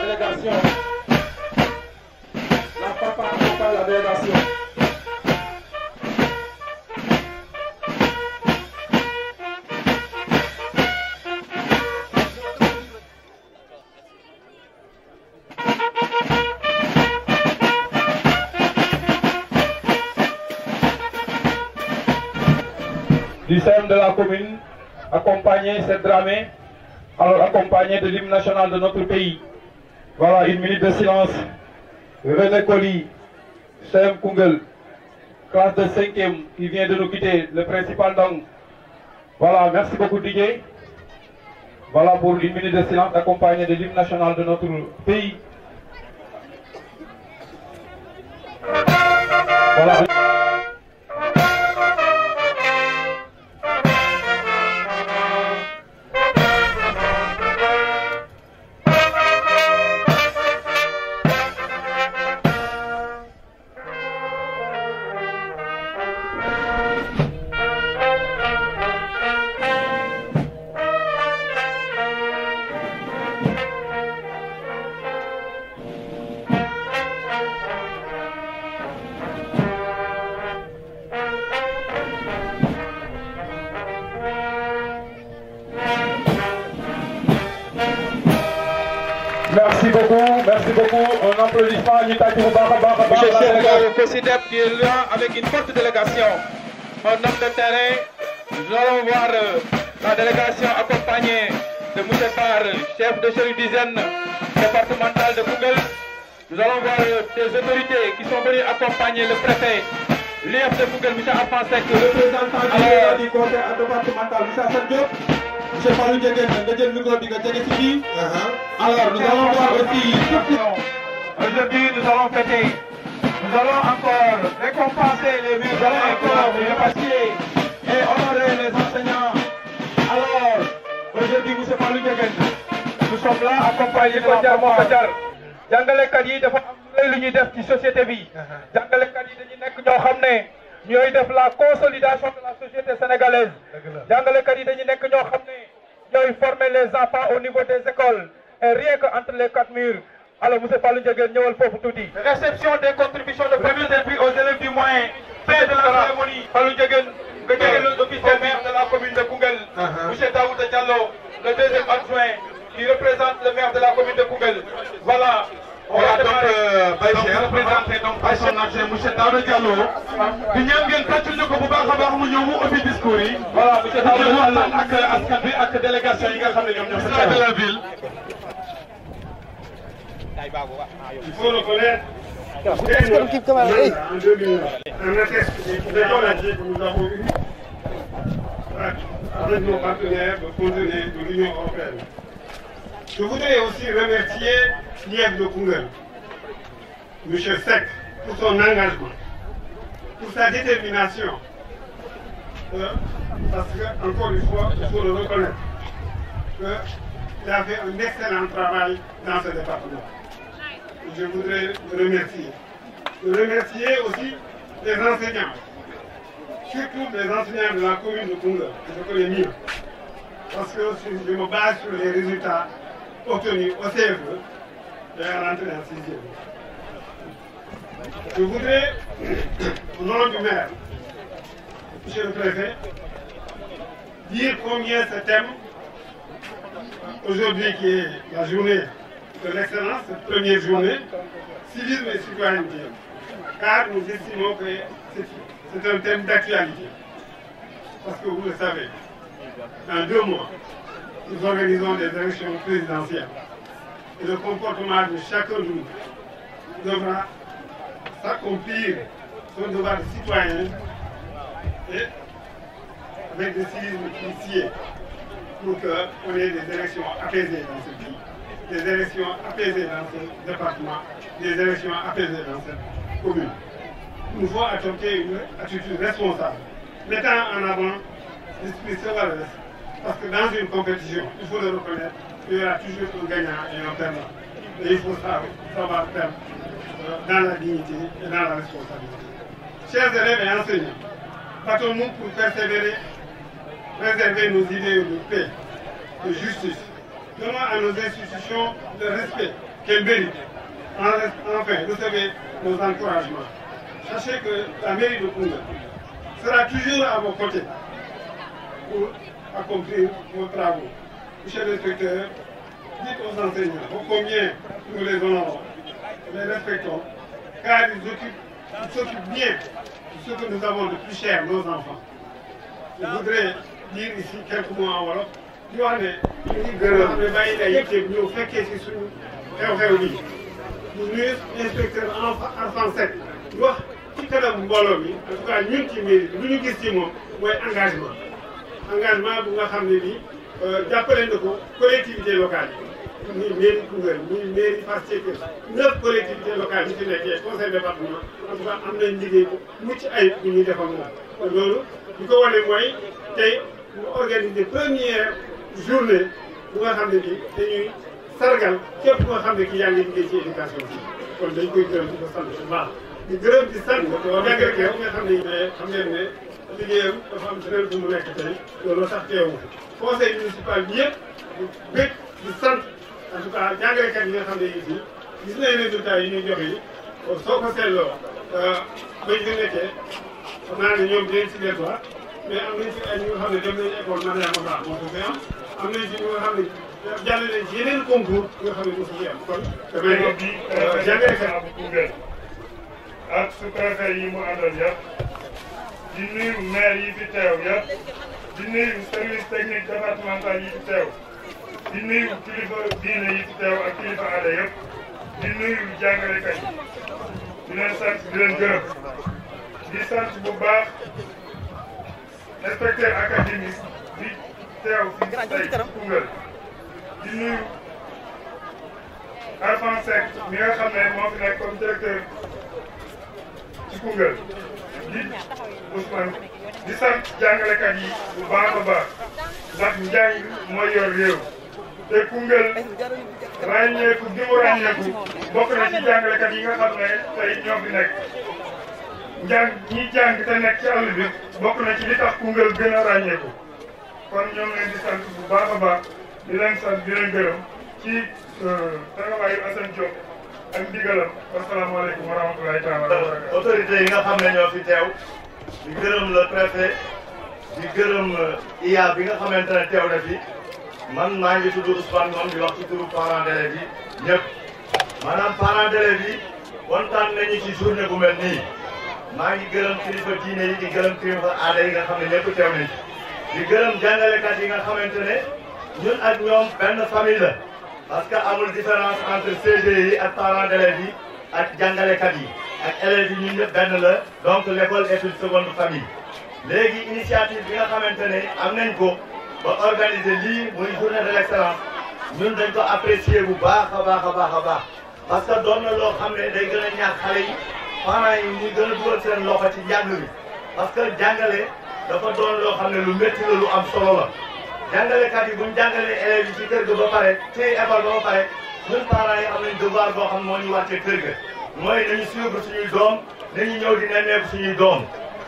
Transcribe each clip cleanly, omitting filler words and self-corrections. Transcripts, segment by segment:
délégation. La papa accompagne la délégation. Du CEM de la commune, accompagné cette dramée, alors accompagné de l'hymne national de notre pays. Voilà, une minute de silence. René Colli, CEM Koungheul, classe de 5e qui vient de nous quitter, le principal donc. Voilà, merci beaucoup Didier. Voilà pour une minute de silence accompagné de l'hymne national de notre pays. Voilà. Merci beaucoup. Un applaudissement à Nita Touba. Monsieur Sergo Fessidep qui est là avec une forte délégation. Un homme de terrain. Nous allons voir la délégation accompagnée de M. Bar, chef de cellule d'hygiène départementale de Koungheul. Nous allons voir des autorités qui sont venues accompagner le préfet, l'IF de Koungheul, M. Alphansek, le représentant du conseil départemental, M. Hassan Diop. Monsieur Fallou Diéguène, alors nous allons voir aussi. Aujourd'hui nous allons fêter. Nous allons encore récompenser les vies, nous allons encore remercier et honorer les enseignants. Alors, aujourd'hui, M. Fallou Diéguène, nous sommes là accompagnés de la jàngalekat yi dafa am lu ñuy def ci société bi. jàngalekat yi dañu nekk ñoo xam ne ñooy def la consolidation de la société sénégalaise. jàngalekat yi dañu nekk ñoo xam ne ñooy former les enfants au niveau des écoles et rien que entre les quatre murs. Alors monsieur Fallou Diéguène ñëwal foofu tuuti. Réception des contributions de premier service aux élèves du moyen. Fin de la cérémonie. Fallou Diéguène nga jege l'officier maire de la commune de Koungheul. Monsieur Daouda Diallo, le deuxième adjoint qui représente le maire de la commune de Koungheul. Voilà. Voilà donc représenté donc par son adjoint monsieur Daouda Diallo. di ñaan ngeen tàccul ñu ko bu baax a baax mu ñëw mu ubbi discours yi. Voilà monsieur Daouda Diallo ak askan bi ak délégation yi nga xam ne ñoom ñoo fa de la ville. Il faut reconnaître en 2000, un atteste des que nous avons eu avec nos partenaires de contenus de l'Union européenne. Je voudrais aussi remercier l'IF de Koungheul, M. Sek, pour son engagement, pour sa détermination. Parce que, encore une fois, il faut le reconnaître, qu'il a fait un excellent travail dans ce département. Je voudrais le remercier. Remercier aussi les enseignants, surtout les enseignants de la commune de Koungheul, que je connais mieux, parce que je me base sur les résultats obtenus au CFE de la rentrée en 6e. Je voudrais, au nom du maire, monsieur le préfet, dire combien ce thème, aujourd'hui qui est la journée de l'excellence, cette première journée, civisme et citoyenneté, car nous estimons que c'est un thème d'actualité. Parce que vous le savez, dans 2 mois, nous organisons des élections présidentielles. Et le comportement de chacun de nous devra s'accomplir son devoir de citoyen et avec le civisme qui sied pour qu'on ait des élections apaisées dans ce pays, des élections apaisées dans ce département, des élections apaisées dans cette commune. Il nous faut adopter une attitude responsable, mettant en avant l'esprit chevaleresque. Parce que dans une compétition, il faut le reconnaître, il y aura toujours un gagnant et un perdant. Et il faut savoir perdre dans la dignité et dans la responsabilité. Chers élèves et enseignants, battons-nous pour persévérer, préserver nos idées de paix, de justice. Donnons à nos institutions le respect qu'elle mérite. Enfin, recevez nos encouragements. Sachez que la mairie de Koungheul sera toujours à vos côtés pour accomplir vos travaux. Monsieur l'inspecteur, dites aux enseignants combien nous les honorons, les respectons, car ils s'occupent bien de ce que nous avons de plus cher, nos enfants. Je voudrais dire ici quelques mots en wolof di wax ne ñu ngi gërëm ne bàyyi na yitteem ñëw fekkee si suñu xew-xew bi ñu nuyu inspecteur Arfan Seck di wax ci kanam mbooloo mi en tout cas ñun ci mairie bi lu ñu gis ci moom mooy engagement bu nga xam ne nii jàppale na ko collectivité locale yi muy mairie Koungheul muy mairie Fass Cekkeen 9 collectivités locales yi fi nekkee conseil département en tout cas am nañ liggéey bu mucc ayib bu ñuy defal moom kon loolu li ko wane mooy tey ñu organiser première journée bu nga xam ne bii dañuy sargal képp ku nga xam ne ki yaa ngi liggéey ci éducation bi kon dañ koy gërëm di ko sant bu baax di gërëm di sant jàngalekat yi nga xam ne xam ngeen ne liggéeyam dafa am feneen fu mu nekk tey loolu sax teewu conseil municipal bi yëpp di bëgg di sant en tout cas jàngalekat yi nga xam ne ici gis nañ résultats yi ñuy joxe yi soo ko seetloo bañ fi nekkee xam naa ne ñoom dinañ si delluwaat mais am nañ ci ay ñi nga xam ne dem nañu école Mariama Ba moo ko fi am nañ ci ñi nga xam ne jàll nañ ci yeneen concours nga xam ne mosu fi am kon damay ne jàngalekat bu Koungheul ak sous-préfet yi mu àndal yëpp di nuyu maire yi fi teew yëpp di nuyu service technique départemental yi fi teew di nuyu kilifa diine yi fi teew ak kilifa aada yëpp di nuyu jàngalekat yi di leen sant di leen gërëm di sant bu baax inspecteur académique bi teew fi tey Koungheul di nuyu Arfan Seck mi nga xam ne moo fi nekk comme directeur ci Koungheul di Ousmane di sant jàngalekat yi bu baax a baax ndax njàng mooy yor réew te Koungheul ràññeeku gi mu ràññeeku bokk na ci jàngalekat yi nga xam ne tey ñoo fi nekk ñi jàng te nekk ci àll bi bokk na ci li tax Koungheul gën a ràññeeku kon ñoom leen di sant bu baax a baax di leen sant di leen gërëm ci taxawaayu Assane Diop ak ndigalam asalaamaaleykum wa rahmatulahi taala wa barakatuh. autorités yi nga xam ne ñoo fi teew di gërëm le préfet di gërëm IA bi nga xamante ne teew na fi man maa ngi tudd Ousmane Ngom di wax ci turu parents d'élèves yi ñëpp maanaam parents d'élèves yi kontaan nañu ci journée bu mel nii maa ngi gërëm kilifa diine yi di gërëm kilifa aada yi nga xam ne ñëpp teew nañu di gërëm jàngalekat yi nga xamante ne ñun ak ñoom benn famille la parce que amul différence entre CGI yi ak parents d'élèves yi ak jàngalekat yi ak élèves yi ñun ñëpp benn la donc l'école est une seconde famille léegi initiative bi nga xamante ne am nañ ko ba organiser lii muy journée de l'excellence ñun dañ ko apprécier bu baax a baax a baax a baax parce que doon na loo xam ne day gën a ñaax xale yi parents yi ñu gën a dugal seen loxo ci njàng mi parce que jàngale dafa doon loo xam ne lu métti la lu am solo la jàngalekat yi buñ jàngalee élèves yi ci kër ga ba pare ci école ba pare ñun parents yi am nañ devoir boo xam moo ñu wàccee kër ga mooy nañu suivre suñuy doom nañu ñëw di nemmeeku suñuy doom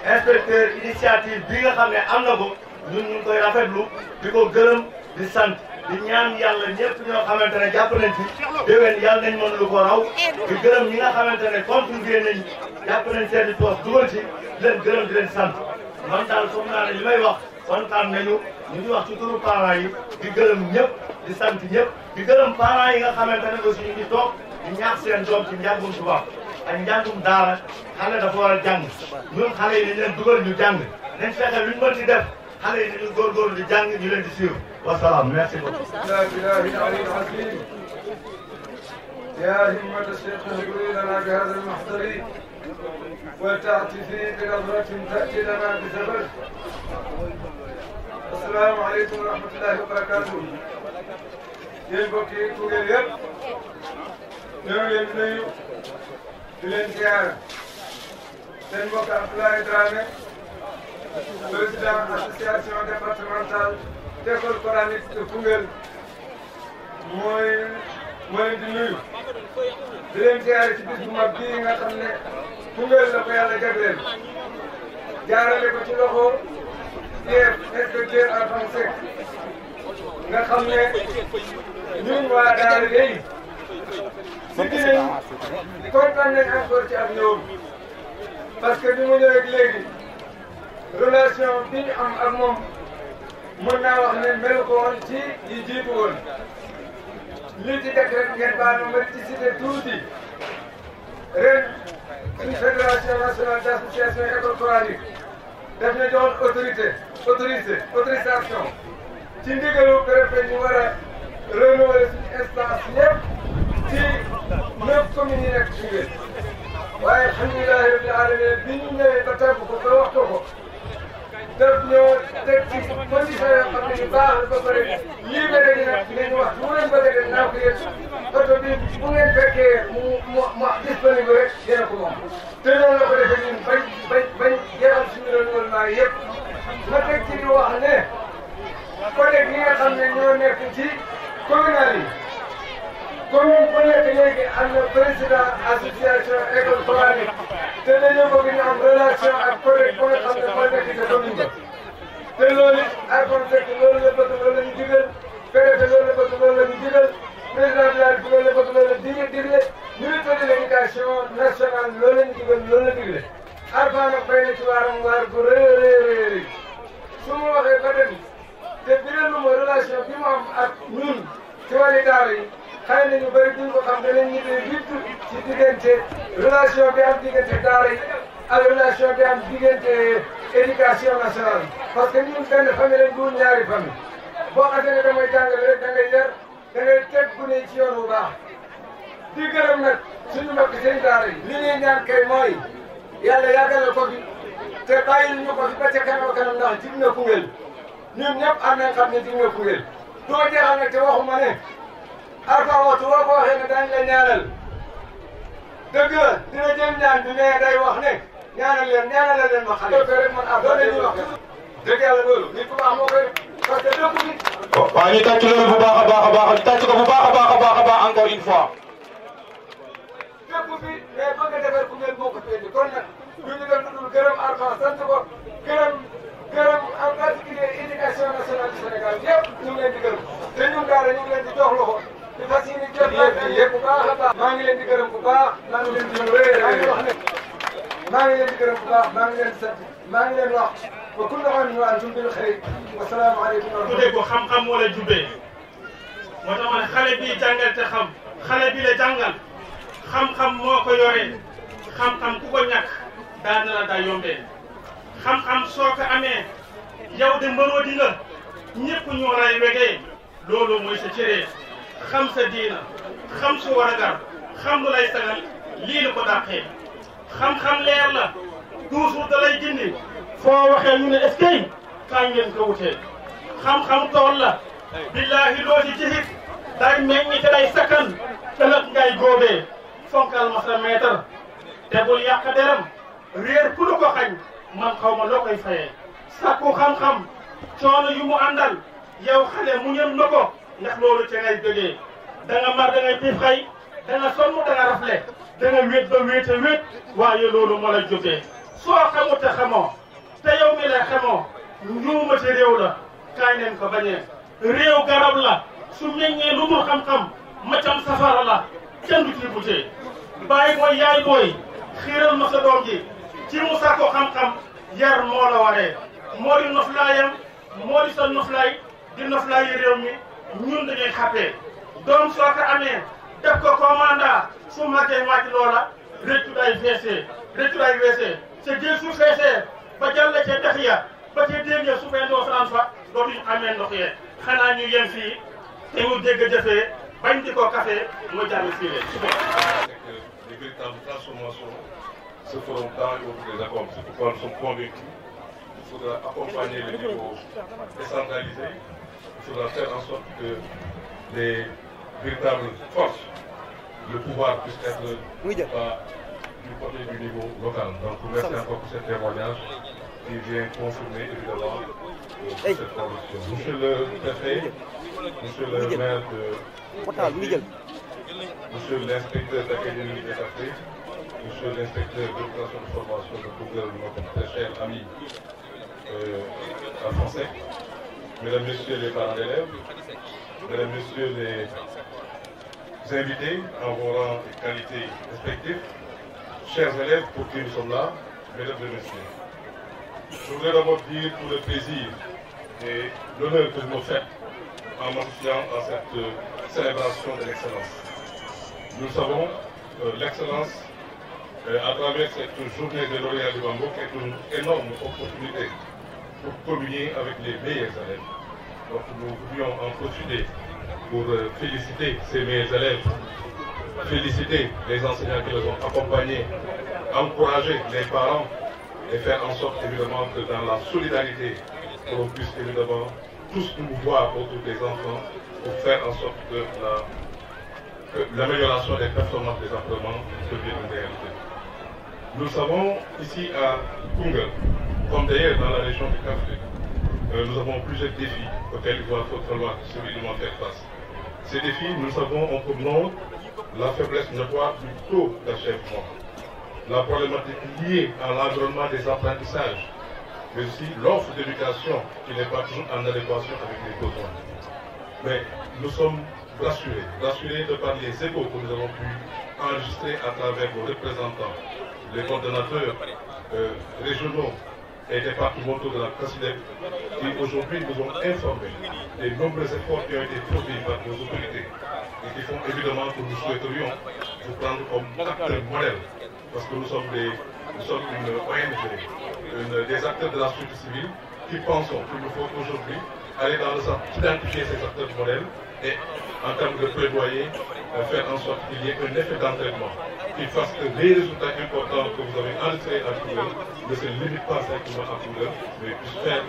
inspecteur initiative bi nga xam ne am na ko ñun ñu ngi koy rafetlu di ko gërëm di sant di ñaan yàlla ñëpp ñoo xamante ne jàpp nañ ci déwén yàlla nañ mën lu ko raw di gërëm ñi nga xamante ne contribué nañ jàpp nañ seen i poos dugal ci leen gërëm di leen sant man daal foog naa ne li may wax kontaan nañu ñu ngi wax ci turu parents yi di gërëm ñëpp di sant ñëpp di gërëm parents yi nga xamante ne aussi ñu ngi toog di ñaax seen doom ci njàngum tubaab ak njàngum daara xale dafa war a jàng ñun xale yi dañ leen dugal ñu jàng nañ fexe luñ mën ci def xale yi dañu góorgóorlu di jàng ñu leen di suivre wasalaam merci beaucoup. يا همة الشيخ اهدري لنا بهذا المحضر ولتعطفي بنظرة تأتي لنا بزبر. السلام عليكم ورحمة الله وبركاته. yéen mbokk yi Koungheul yëpp ñoo ngi leen di nuyu di leen ziar seen mbokk Abdoulaye Dramé président association départementale d'école coranique de Koungheul mooy leen di nuyu di leen ziare ci bis bu mag bii nga xam ne Koungheul la ko yàlla jagleel jaarale ko ci loxo inspecteur Arfan Seck nga xam ne ñun waa daara day siggi nañ kontaan nañ encore ci ak ñoom parce que bi mu ñëwee léegi relation bi ñu am ak moom mën naa wax ne mel ko woon ci yi jiitu woon li ci dëkk rek ngeen baal ma ci cité tuuti ren suñu fédération nationale d' association école coranique daf na joxoon autorisation ci ndigalu préfet ñu war a renouveler suñu instance yëpp ci 9 communes yi nekk Koungheul waaye alhamdulilahi rabbil alamin bi ñu ñëwee ba tàgg ko ba wax ko daf ñoo teg ci condition yoo xam ne yu baax la ba pare libéré ñu nag ngeen wax bu ngeen bëgg a dem naa ko yëg oto bi bu ngeen fekkee mu disponible rek dina ko moom te noonu la ko defee ñun bañ jeexal suñu renouvellement yëpp ma teg ci di wax ne collègue yi nga xam ne ñoo nekk ci communal yi commune bu nekk léegi am na président association école coranique te dañoo bëgg ñu am relation ak collègue ba nga xam ne moo nekk ci commune ba te loolu ak fekk loolu la bëgg loolu la ñu digal préfet loolu la bëgg loolu la ñu digal président de la République loolu la bëgg loolu la digle ministre de l' éducation nationale loolu la ñu digal loolu la digle Arfan nag bay na ci waaram waar bu rëy su ma waxee ba dem te biral lu ma relation bi mu am ak ñun ci wàllu daara yi xëy na ñu bëri duñ ko xam danañ ñu dee vite ci diggante relation bi am diggante daara yi ak relation bi am diggante éducation nationale parce que ñun benn famille lañ duul ñaari famille boo xasee ne damay jàngale rek da ngay yar da ngay teg gune yi ci yoon bu baax di gërëm nag suñu mbokk seen daara yi li ñuy ñaan kay mooy yàlla yàggal ko fi te bàyyil ñu ko fi ba ca kanam kanam ndax jig na Koungheul ñun ñëpp am nañ xam ne jig na Koungheul doo jeexal nag te waxuma ne Arfan waxtu boo ko waxee ne daañu la ñaanal dëgg la dina jël ñaan bi mais day wax ne ñaanal leen ma xale. loolu rek man loolu la ñuy wax dëgg yàlla loolu nit ku baax moo koy parce que dëkk bi. waaw ñu tàcc loolu bu baax a baax ñu tàcc ko bu baax a baax encore une fois. dëkk bi mais bëgg a defar Koungheul moo ko fi indi kon nag du ñu def lu dul gërëm Arfan sant ko gërëm en particulier éducation nationale du Sénégal yëpp ñu ngi leen di gërëm te ñun daara ñu ngi leen di jox loxo. di fas yéene jot yëpp bu baax a baax maa ngi leen di gërëm bu baax maa ngi leen di wax ne maa ngi leen di gërëm bu baax maa ngi leen di sant maa ngi leen wax wa kullu aamin wa antum bil xayr wa salaamu aleykum wa tuddee ko xam-xam wala jubbee moo tax ma ne xale bi jàngal te xam xale bi la jàngal xam-xam moo ko yoree xam-xam ku ko ñàkk daan na la daa yombee xam-xam soo ko amee yow de mënoo di nga ñëpp ñoo lay wegee loolu mooy sa cëree xam sa diina xam su war a gar xam lu lay sagal lii la ko dàqee xam-xam leer la toujours da lay gindi foo waxee ñu ne est-ce que kañ ngeen ko wutee xam-xam tool la billahi loo ci jixit day meññ te day sakkan ëllëg ngay góobee fonkal ma sa maître te bul yàq deram réer ku lu ko xañ man xaw ma loo koy fayee sakku xam-xam coono yu mu àndal yow xale mu ñën na ko ndax loolu ca ngay jógee da nga mar da ngay tiif xay da nga sonn da nga rafle da nga wéet ba wéet a wéet waaye loolu moo la jógee soo xamut te xamoo te yow mi la xamoo njuuma ci réew la kaay neen ko bañee réew garab la su meññee lu dul xam-xam macam safara la kenn du ci butee bàyyi mooy yaay booy xiiral ma sa doom ji ci mu sàkko xam-xam yar moo la waree moo di noflaayam moo di sa noflaay di noflaayi réew mi ñun dañuy xàppee doom soo ko amee def ko commandant su màggee wàcc loola rëccu day weesee ca géej su feesee ba jàll ca dex ya ba ca dégg ya su fee doo fanaan fa dootuñu amee ndox yee xanaa ñu yem fii te ñu dégg jëfee bañ di ko café mu jàll fii leen Les véritables transformations se feront dans et autour des accords. C'est pourquoi nous sommes convaincus qu'il faudra accompagner le niveau décentralisé. Il faudra faire en sorte que les véritables forces, le pouvoir puisse être du côté du niveau local. Donc, merci encore pour ce témoignage qui vient confirmer évidemment cette conviction. Monsieur le préfet, monsieur le maire de monsieur l'inspecteur d'académie des Afriques, monsieur l'inspecteur de l'éducation de formation de Koungheul, notre très cher ami français, mesdames, messieurs les parents d'élèves, mesdames, messieurs les invités en vos rangs et qualités respectifs, chers élèves pour qui nous sommes là, mesdames et messieurs. Je voudrais d'abord dire tout le plaisir et l'honneur que vous me faites en m'associant à cette célébration de l'excellence. Nous savons l'excellence à travers cette journée de lauréats du Bambouk est une énorme opportunité pour communier avec les meilleurs élèves. Donc nous voulions en profiter pour féliciter ces meilleurs élèves, féliciter les enseignants qui les ont accompagnés, encourager les parents et faire en sorte évidemment que dans la solidarité, qu'on puisse évidemment tous nous voir autour des enfants pour faire en sorte que l'amélioration des performances des apprenants devienne une réalité. Nous savons ici à Koungheul, comme d'ailleurs dans la région du Kaffrine, nous avons plusieurs défis auxquels il va falloir civilement faire face. Ces défis, nous savons, ont comme nom la faiblesse notoire du taux d'achèvement, la problématique liée à l'environnement des apprentissages, mais aussi l'offre d'éducation qui n'est pas toujours en adéquation avec les besoins. Mais nous sommes rassurés de par les échos que nous avons pu enregistrer à travers vos représentants, les coordonnateurs régionaux et départementaux de la CASIDEP, qui aujourd'hui nous ont informés des nombreux efforts qui ont été produits par nos autorités et qui font évidemment que nous souhaiterions vous prendre comme acteurs modèles, parce que nous sommes une ONG, des acteurs de la société civile qui pensons qu'il nous faut aujourd'hui aller dans le sens d'identifier ces acteurs modèles et en termes de plaidoyer, faire en sorte qu'il y ait un effet d'entraînement qui fasse que les résultats importants que vous avez enregistrés à Koungheul ne se limitent pas simplement à Koungheul, mais puissent faire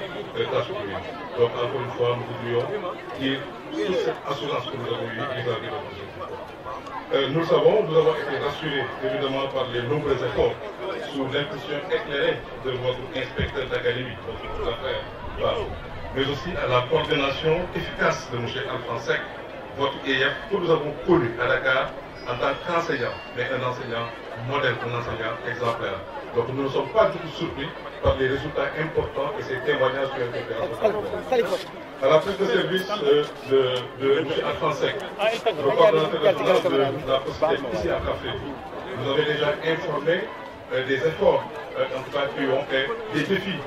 tâche pour lui. Donc encore une fois, nous voudrions dire toute cette assurance que nous avons eue vis-à-vis de notre objectif. Nous le savons, nous avons été rassurés évidemment par les nombreux efforts sous l'impulsion éclairée de votre inspecteur d'académie, votre affaire, mais aussi à la coordination efficace de M. Alphonse Seck, votre EF, que nous avons connu à Dakar en tant qu'enseignant, mais un enseignant modèle, un enseignant exemplaire. Donc nous ne sommes pas du tout surpris par les résultats importants et ces témoignages qui ont été faits. À la prise de service de M. Alphonse Seck, le coordonnateur régional de la possibilité ici à Café, nous avez déjà informé des efforts, en tout cas qui ont fait des défis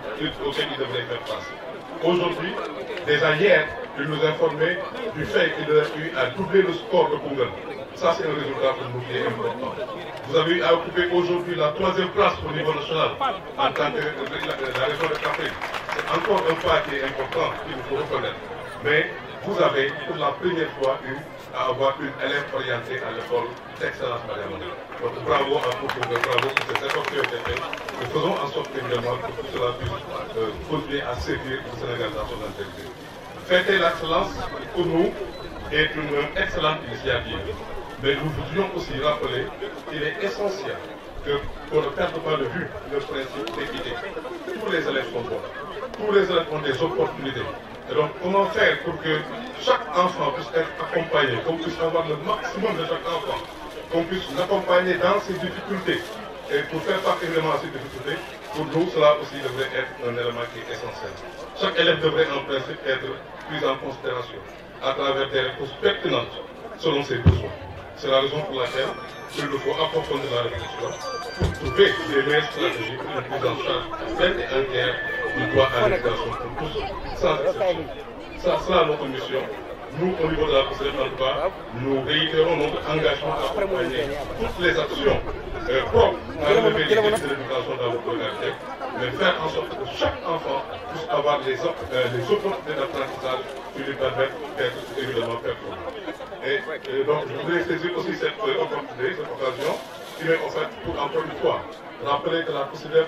auxquels ils devraient faire face. Aujourd'hui, déjà hier, il nous informait du fait qu'il aurait eu à doubler le score de Koungheul. Ça, c'est un résultat pour nous qui est important. Vous avez eu à occuper aujourd'hui la 3e place au niveau national en tant que la région de Kaffrine. C'est encore un pas qui est important qu'il nous faut reconnaître. Mais vous avez pour la première fois eu à avoir une élève orientée à l'école d'excellence maternelle. Donc bravo à vous, bravo pour ces efforts qui ont été faits. Nous faisons en sorte évidemment que tout cela puisse continuer à servir le Sénégal dans son intégrité. Fêter l'excellence pour nous est une excellente initiative. Mais nous voudrions aussi rappeler qu'il est essentiel qu'on ne perde pas de vue le principe d'équité. Tous les élèves sont bons. Tous les élèves ont des opportunités. Et donc, comment faire pour que chaque enfant puisse être accompagné, qu'on puisse avoir le maximum de chaque enfant, qu'on puisse l'accompagner dans ses difficultés. Et pour faire face évidemment à ces difficultés, pour nous, cela aussi devrait être un élément qui est essentiel. Chaque élève devrait en principe être pris en considération à travers des réponses pertinentes selon ses besoins. C'est la raison pour laquelle il nous faut approfondir la réflexion pour trouver les meilleures stratégies pour une prise en charge pleine et entière du droit à l'éducation pour tous, sans exception. Ça sera notre mission. Nous, au niveau de la COSEDEP, en tout cas, nous réitérons notre engagement à accompagner toutes les actions propres à relever les défis de l'éducation dans votre localité, mais faire en sorte que chaque enfant puisse avoir les opportunités d'apprentissage qui lui permettent d'être évidemment performant. Et donc, je voudrais saisir aussi cette opportunité, cette occasion qui m'est offerte pour encore une fois rappeler que la COSEDEP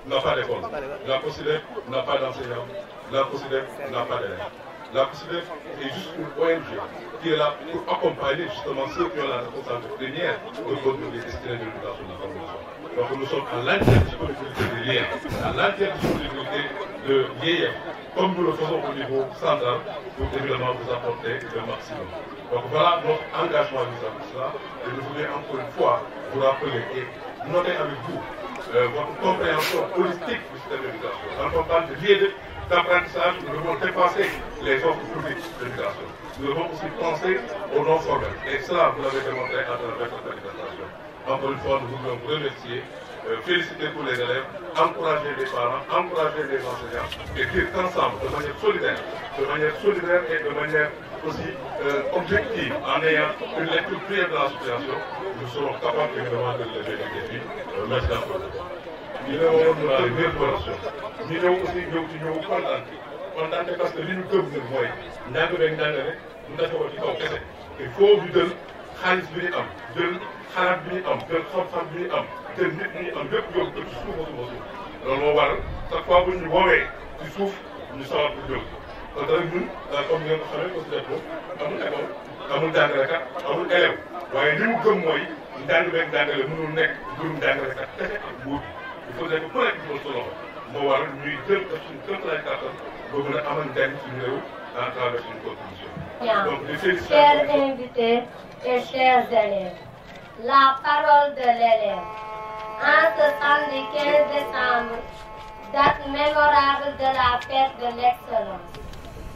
n'a pas d'école, la COSEDEP n'a pas d'enseignants, la COSEDEP n'a pas d'élèves. La COSEDEP est juste une ONG qui est là pour accompagner justement ceux qui ont la responsabilité première de conduire les destinées de l'éducation de la formation. Donc nous sommes à l'entière disponibilité de l'IEF, à l'entière disponibilité de l'IEF, comme nous le faisons au niveau central, pour évidemment vous apporter le maximum. Donc voilà notre engagement vis-à-vis de cela. Et nous voulons encore une fois vous rappeler et noter avec vous votre compréhension holistique du système d'éducation. Quand on parle de lieu d'apprentissage, nous devons dépasser les offres publiques d'éducation. Nous devons aussi penser aux non formels. Et cela, vous l'avez démontré à travers votre manifestation. Encore une fois, nous voulons vous remercier, féliciter tous les élèves, encourager les parents, encourager les enseignants et dire qu'ensemble, de manière solidaire et de manière aussi objective, en ayant une lecture claire de la situation, nous serons capables évidemment de lever les défis. Merci à vous. Nous avons la meilleure relation. Nous avons aussi ñëw kontaan parce que li ñu gëm ñun mooy njàng beeg njàngale ñu defoo ci kaw kese il faut ñu jël xaalis bi ñu am jël xalaat bi ñu am jël xam-xam bi ñu am jël nit ñi am lépp yóbbu ko ci suuf loolu moo waral chaque fois bu ñu woowee ci suuf ñu sawar pour jóg kon nag ñun comme ngeen ko xamee aussi def amul école amul jàngalekat amul élève waaye li mu gëm mooy njàng beeg njàngale mënul nekk mbirum jàngalekat kese ak nguur il faut que ku nekk ci sa loxo moo waral ñuy jël suñu kéemtalaay kàttan ba mën a amal njàng suñu réew à travers une contribution. Donc les félicitations. Chers invités et chers élèves, la parole de l'élève. En ce samedi 15 décembre, date mémorable de la fête de l'excellence,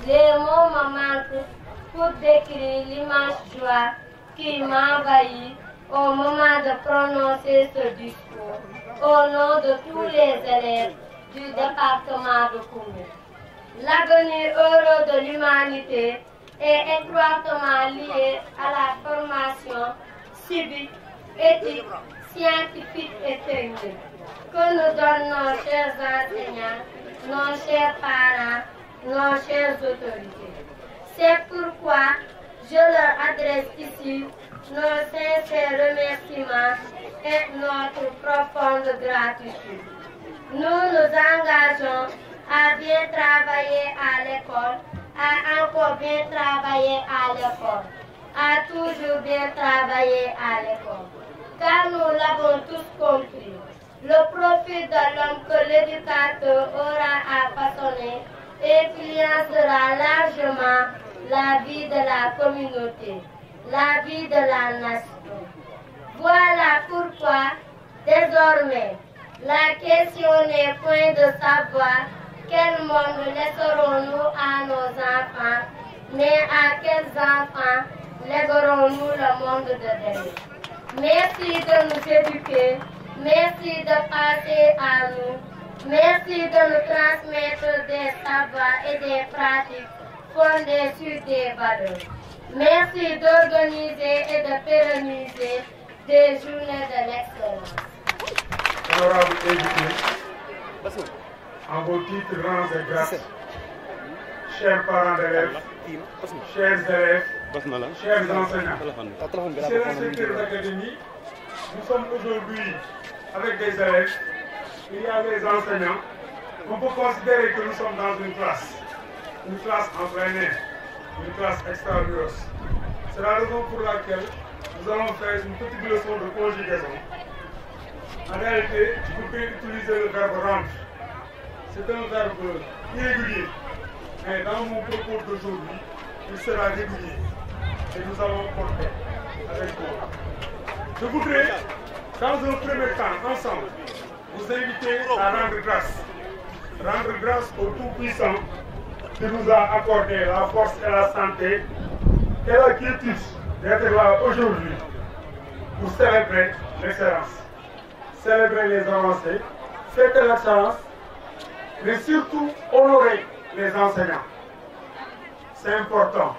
les mots me manquent pour décrire l'immense joie qui m'envahit au moment de prononcer ce discours au nom de tous les élèves du département de Koungheul. L'avenir heureux de l'humanité est étroitement lié à la formation civique, éthique, scientifique et technique que nous donnent nos chers enseignants, nos chers parents, nos chères autorités. C'est pourquoi je leur adresse ici nos sincères remerciements et notre profonde gratitude. Nous nous engageons à bien travailler à l'école, à encore bien travailler à l'école, à toujours bien travailler à l'école. Car nous l'avons tous compris, le profit de l'homme que l'éducateur aura à façonner influencera largement la vie de la communauté, la vie de la nation. Voilà pourquoi, désormais, la question n'est point de savoir quel monde laisserons-nous à nos enfants, mais à quels enfants léguerons-nous le monde de demain. Merci de nous éduquer, merci de passer à nous, merci de nous transmettre des savoirs et des pratiques fondées sur des valeurs. Merci d'organiser et de pérenniser des journées de l'excellence. Honorable invité, en vos titres, rangs et grades, chers parents d'élèves, chers élèves, chers enseignants, chers inspecteurs d'académie, nous sommes aujourd'hui avec des élèves, il y a des enseignants. On peut considérer que nous sommes dans une classe en plein air, une classe extramuros. C'est la raison pour laquelle nous allons faire une petite leçon de conjugaison. En réalité, je voudrais utiliser le verbe rendre. C'est un verbe irrégulier. Mais dans mon propos d'aujourd'hui, il sera régulier. Et nous allons porter avec moi. Je voudrais, dans un premier temps, ensemble, vous inviter à rendre grâce. Rendre grâce au Tout-Puissant qui nous a accordé la force et la santé et la quiétude d'être là aujourd'hui pour célébrer l'excellence. Célébrer les avancées, fêter l'excellence, mais surtout honorer les enseignants. C'est important.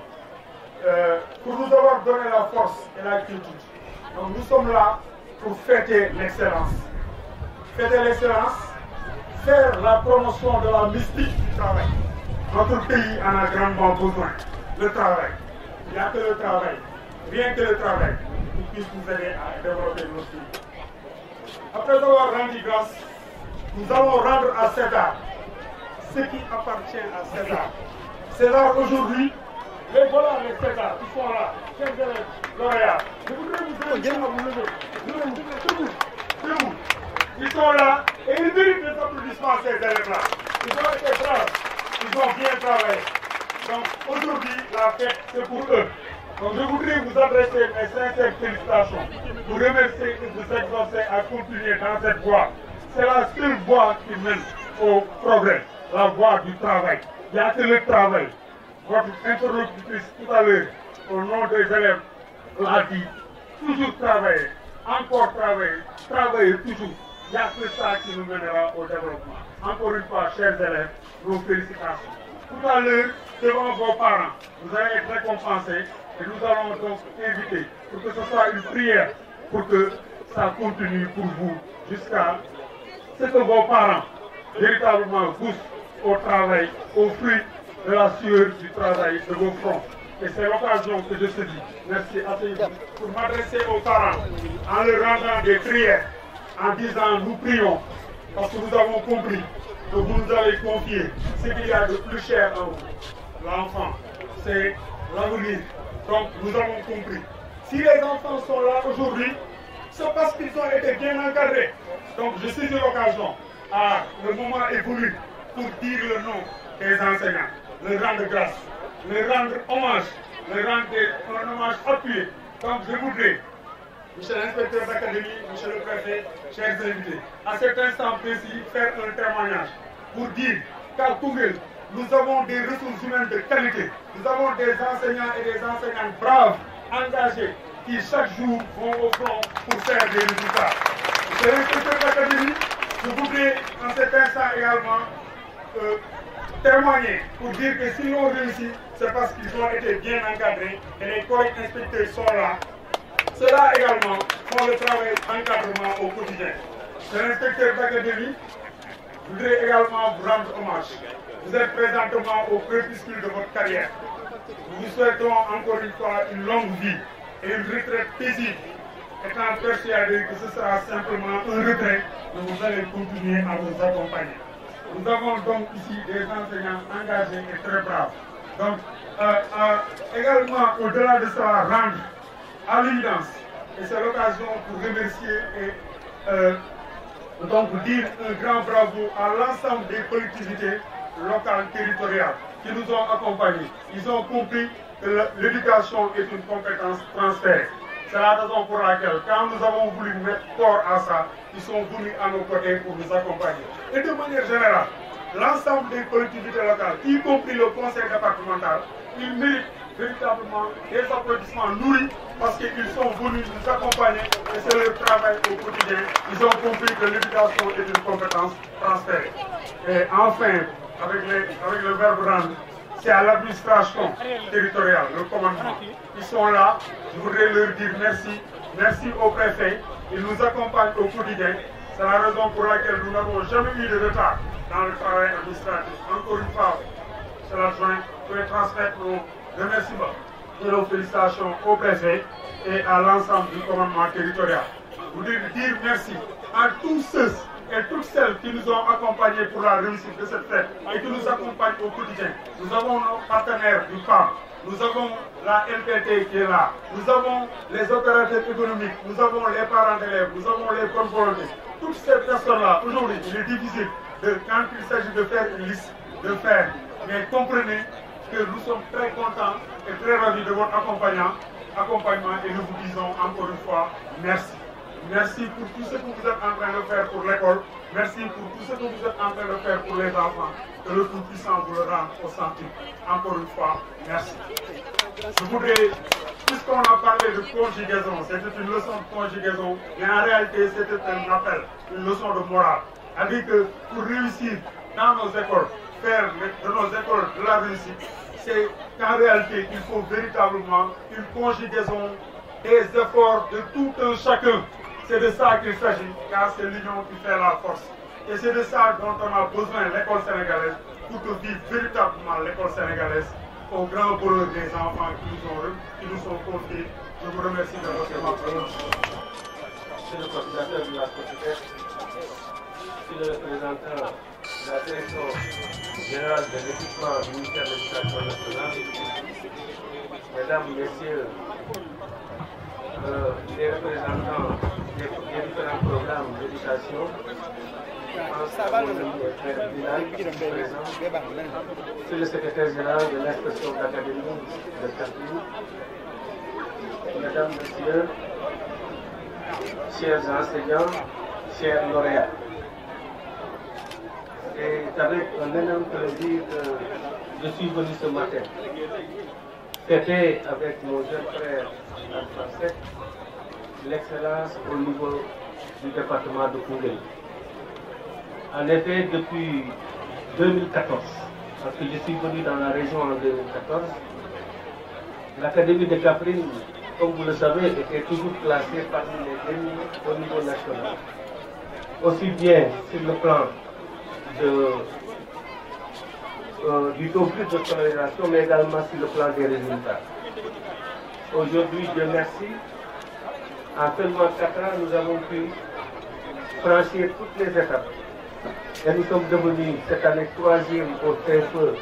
Pour nous avoir donné la force et la quiétude. Donc nous sommes là pour fêter l'excellence. Fêter l'excellence, faire la promotion de la mystique du travail. Notre pays en a grandement besoin. Le travail. Il n'y a que le travail. Rien que le travail qui puisse nous aider à développer notre pays. Après avoir rendu grâce, nous allons rendre à César ce qui appartient à César. César aujourd'hui, les voilà les Césars qui sont là, chers élèves, lauréats. Je voudrais vous inviter à vous lever. Debout. Ils sont là et ils méritent des applaudissements ces élèves-là. Ils ont été braves, ils ont bien travaillé. Donc aujourd'hui, la fête, c'est pour eux. Donc je voudrais vous adresser mes sincères félicitations, vous remercier et vous exhorter à continuer dans cette voie. c'est la seule voie qui mène au progrès, la voie du travail. Il n'y a que le travail. Votre interlocutrice tout à l'heure, au nom des élèves, l'a dit, toujours travailler, encore travailler, travailler toujours. Il n'y a que ça qui nous mènera au développement. Encore une fois, chers élèves, nos félicitations. Tout à l'heure, devant vos parents, vous allez être récompensés et nous allons donc inviter pour que ce soit une prière, pour que ça continue pour vous jusqu'à ce que vos parents véritablement goûtent au travail, au fruit de la sueur du travail de vos fronts. Et c'est l'occasion que je te dis, merci à tous, pour m'adresser aux parents en leur rendant des prières, en disant nous prions, parce que nous avons compris que vous nous avez confié ce qu'il y a de plus cher en vous. L'enfant, c'est l'avenir. Donc nous avons compris. Si les enfants sont là aujourd'hui, c'est parce qu'ils ont été bien encadrés. Donc je saisis l'occasion, le moment est voulu pour dire le nom des enseignants, leur rendre grâce, leur rendre hommage, leur rendre un hommage appuyé. Donc je voudrais, monsieur l'inspecteur d'académie, monsieur le préfet, chers invités, à cet instant précis, faire un témoignage pour dire qu'à Koungheul, nous avons des ressources humaines de qualité, nous avons des enseignants et des enseignantes braves, engagés, qui chaque jour vont au front pour faire des résultats. Monsieur l'inspecteur d'académie, je voudrais en cet instant également témoigner pour dire que s'ils ont réussi, c'est parce qu'ils ont été bien encadrés et les collègues inspecteurs sont là. Ceux-là également font le travail d'encadrement au quotidien. C'est l'inspecteur d'académie. Je voudrais également vous rendre hommage. Vous êtes présentement au crépuscule de votre carrière. Nous vous souhaitons encore une fois une longue vie et une retraite paisible. Étant persuadé que ce sera simplement un retrait, mais vous allez continuer à vous accompagner. Nous avons donc ici des enseignants engagés et très braves. Donc, également, au-delà de cela, rendre à l'évidence, et c'est l'occasion pour remercier et donc dire un grand bravo à l'ensemble des collectivités locales territoriales qui nous ont accompagnés. Ils ont compris que l'éducation est une compétence transférée. C'est la raison pour laquelle, quand nous avons voulu mettre corps à ça, ils sont venus à nos côtés pour nous accompagner. Et de manière générale, l'ensemble des collectivités locales, y compris le conseil départemental, ils méritent véritablement des applaudissements nourris parce qu'ils sont venus nous accompagner et c'est leur travail au quotidien. Ils ont compris que l'éducation est une compétence transférée. Et enfin, avec le verbe rendre, c'est à l'administration territoriale, le commandement. Ils sont là, je voudrais leur dire merci. Merci au préfet, ils nous accompagnent au quotidien. C'est la raison pour laquelle nous n'avons jamais eu de retard dans le travail administratif. Encore une fois, c'est l'adjoint, je vais transmettre nos remerciements et nos félicitations au préfet et à l'ensemble du commandement territorial. Je voudrais dire merci à tous ceux et toutes celles qui nous ont accompagnés pour la réussite de cette fête et qui nous accompagnent au quotidien. Nous avons nos partenaires du PAM, nous avons la LPT qui est là, nous avons les opérateurs économiques, nous avons les parents d'élèves, nous avons les bonnes volontés. Toutes ces personnes-là, aujourd'hui, il est difficile, quand il s'agit de faire une liste, de faire. Mais comprenez que nous sommes très contents et très ravis de votre accompagnement et nous vous disons encore une fois merci. Merci pour tout ce que vous êtes en train de faire pour l'école. Merci pour tout ce que vous êtes en train de faire pour les enfants. Que le Tout-Puissant vous le rende au centime. Encore une fois, merci. Je voudrais, puisqu'on a parlé de conjugaison, c'était une leçon de conjugaison, mais en réalité c'était un appel, une leçon de morale. C'est-à-dire que pour réussir dans nos écoles, faire de nos écoles de la réussite, c'est qu'en réalité il faut véritablement une conjugaison des efforts de tout un chacun. C'est de ça qu'il s'agit, car c'est l'union qui fait la force. Et c'est de ça dont on a besoin l'école sénégalaise pour que vive véritablement l'école sénégalaise au grand bonheur des enfants qui nous sont confiés. Je vous remercie de votre parole. Monsieur le coordinateur de la COPITEC, monsieur le représentant de la direction générale de l'équipement du ministère de l'Éducation nationale, mesdames, messieurs, les représentants des différents programmes d'éducation, c'est le secrétaire général de l'inspection d'académie de Kaffrine, mesdames, messieurs, chers enseignants, chers lauréats. Et avec un énorme plaisir je suis venu ce matin. C'était avec mon jeune frère Alpha Seck, l'excellence au niveau du département de Koungheul. En effet, depuis 2014, parce que je suis venu dans la région en 2014, l'Académie de Kaffrine, comme vous le savez, était toujours classée parmi les derniers au niveau national. Aussi bien sur le plan du taux de scolarisation, mais également sur le plan des résultats. Aujourd'hui, Dieu merci, en seulement 4 ans, nous avons pu franchir toutes les étapes. Et nous sommes devenus cette année 3e au CFE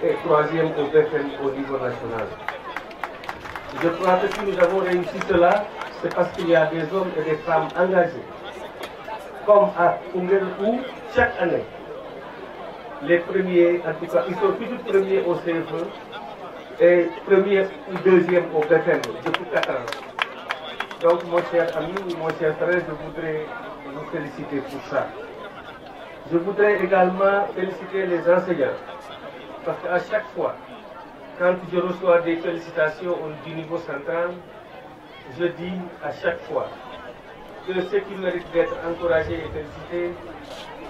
et 3e au BFM au niveau national. Je crois que si nous avons réussi cela, c'est parce qu'il y a des hommes et des femmes engagés. Comme à Koungheul où chaque année, les premiers, en tout cas, ils sont toujours premiers au CFE et premiers ou deuxième au BFM depuis 4 ans. Donc mon cher ami, mon cher frère, je voudrais vous féliciter pour ça. Je voudrais également féliciter les enseignants, parce qu'à chaque fois, quand je reçois des félicitations du niveau central, je dis à chaque fois que ceux qui méritent d'être encouragés et félicités,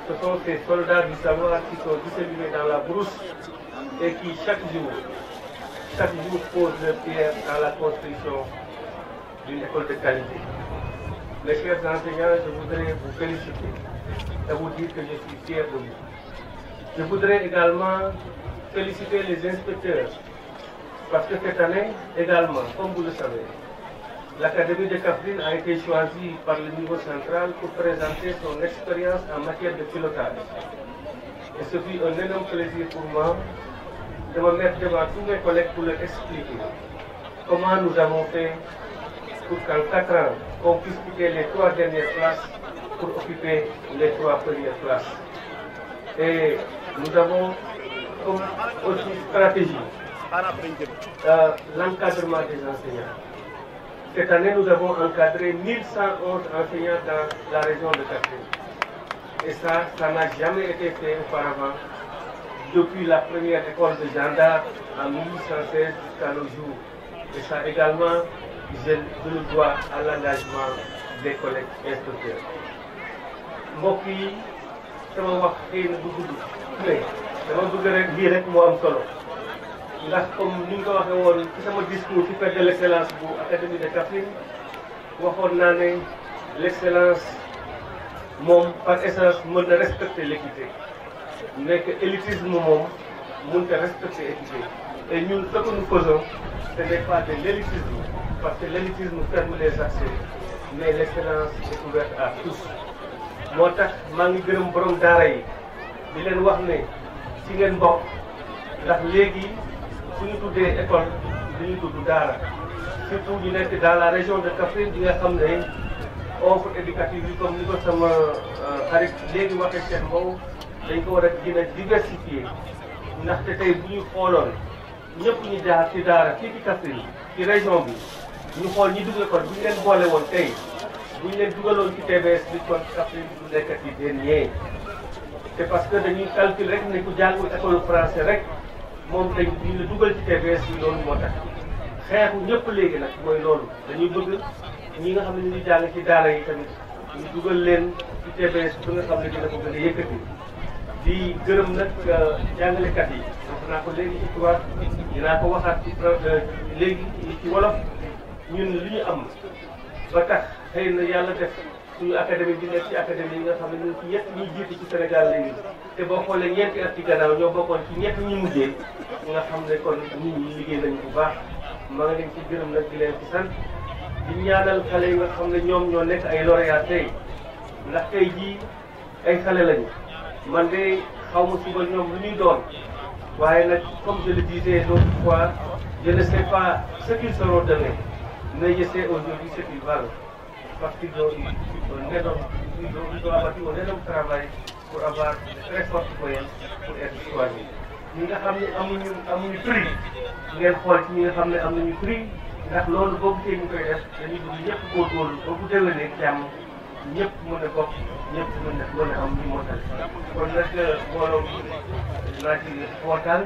ce sont ces soldats du savoir qui sont disséminés dans la brousse et qui chaque jour posent leur pierre dans la construction d'une école de qualité. Mes chers enseignants, je voudrais vous féliciter et vous dire que je suis fier de vous. Je voudrais également féliciter les inspecteurs, parce que cette année également, comme vous le savez, l'Académie de Kaffrine a été choisie par le niveau central pour présenter son expérience en matière de pilotage. Et ce fut un énorme plaisir pour moi de me mettre devant tous mes collègues pour leur expliquer comment nous avons fait pour qu'en 4 ans, on puisse quitter les 3 dernières places pour occuper les 3 premières places. Et nous avons comme aussi stratégie l'encadrement des enseignants. Cette année, nous avons encadré 1111 enseignants dans la région de Kaffrine. Et ça n'a jamais été fait auparavant, depuis la première école de gendarme en 1816 jusqu'à nos jours. Et ça également, je le dois à l'engagement des collègues instructeurs. mbokk yi sama wax xëy na du gudd mais dama bëgg rek lii rek moo am solo ndax comme ni nga ko waxee woon ci sama discours ci fête de l'excellence bu Académie de Kaffrine waxoon naa ne l'excellence moom par essence mën na respecter l'équité mais que élitisme moom mënut a respecter équité et ñun ce que nous faisons ce n'est pas de l'élitisme parce que l'élitisme ferme les accès mais l'excellence est ouverte à tous. moo tax maa ngi gërëm borom daara yi di leen wax ne ci ngeen bokk ndax léegi suñu tuddee école dañuy tudd daara surtout ñu nekk dans la région de Kaffrine di nga xam ne offre éducative yi comme ni ko sama xarit léegi waxee seen mbow dañ ko war a gën a diversifier ndaxte tey bu ñu xooloon ñëpp ñu jaar ci daara fii ci Kaffrine ci région bi ñu xool ñi dugg école bu ñu leen boole woon tey bu ñu leen dugaloon ci TBS bi kon Kaffrine du nekkati dernier c'est parce que dañuy calcul rek ne ku jàngul école français rek moom dañ ñu la dugal ci TBS bi loolu moo tax xeexu ñëpp léegi nag mooy loolu dañuy bëgg ñi nga xam ne ñu ngi jàng ci daara yi tamit ñu dugal leen ci TBS bi nga xam ne dina ko gën a yëkkati di gërëm nag jàngalekat yi wax naa ko léegi ci tubaab dinaa ko waxaat ci léegi ci wolof ñun li ñu am ba tax xëy na yàlla def suñu académie bi nekk ci académie yi nga xam ne ñun ci ñett ñuy jiitu ci Sénégal léegi te boo xoolee ñeenti at ci gannaaw ñoo bokkoon ci ñett ñi mujjee nga xam ne kon nit ñi liggéey nañu bu baax maa ngi leen ci gërëm nag di leen ci sant di ñaanal xale yi nga xam ne ñoom ñoo nekk ay lauréat tey ndax tey jii ay xale lañu man de xaw ma suba ñoom lu ñuy doon waaye nag comme je le disais l'autre fois je ne sais pas ce qu'ils seront demain mais je sais aujourd'hui ce qu'ils valent parce qu'ils ont eu ils ont abattu un énorme travail pour avoir de très fortes moyennes pour être choisis. ñi nga xam ne amuñu prix ngeen xool ci ñi nga xam ne am nañu prix ndax loolu boobu tey ñu koy def dañuy bëgg ñëpp góorgóorlu ba bu déwénee jàmm ñëpp mën a bokk ñëpp mën a am ñu motal kon nag mbooloo naa ci waxtaan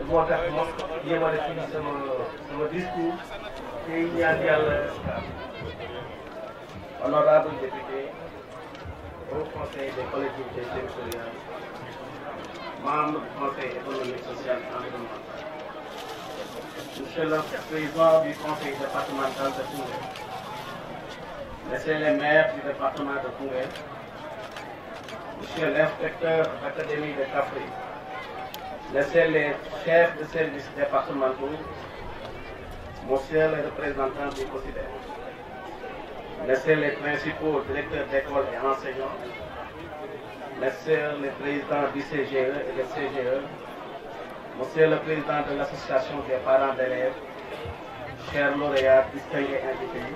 moo tax ma yemale fii sama discours tey ñaan yàlla honorable député au conseil des collectivités territoriales membre du conseil économique social et environnemental monsieur le président du conseil départemental de Koungheul, monsieur le maire du département de Koungheul, monsieur l'inspecteur d'académie de Kaffrine, monsieur les chefs de services départementaux, monsieur le représentant du COSIDER, monsieur les principaux directeurs d'école et enseignants, monsieur le président du CGE et du CGE, monsieur le président de l'association des parents d'élèves, chers lauréats distingués invités,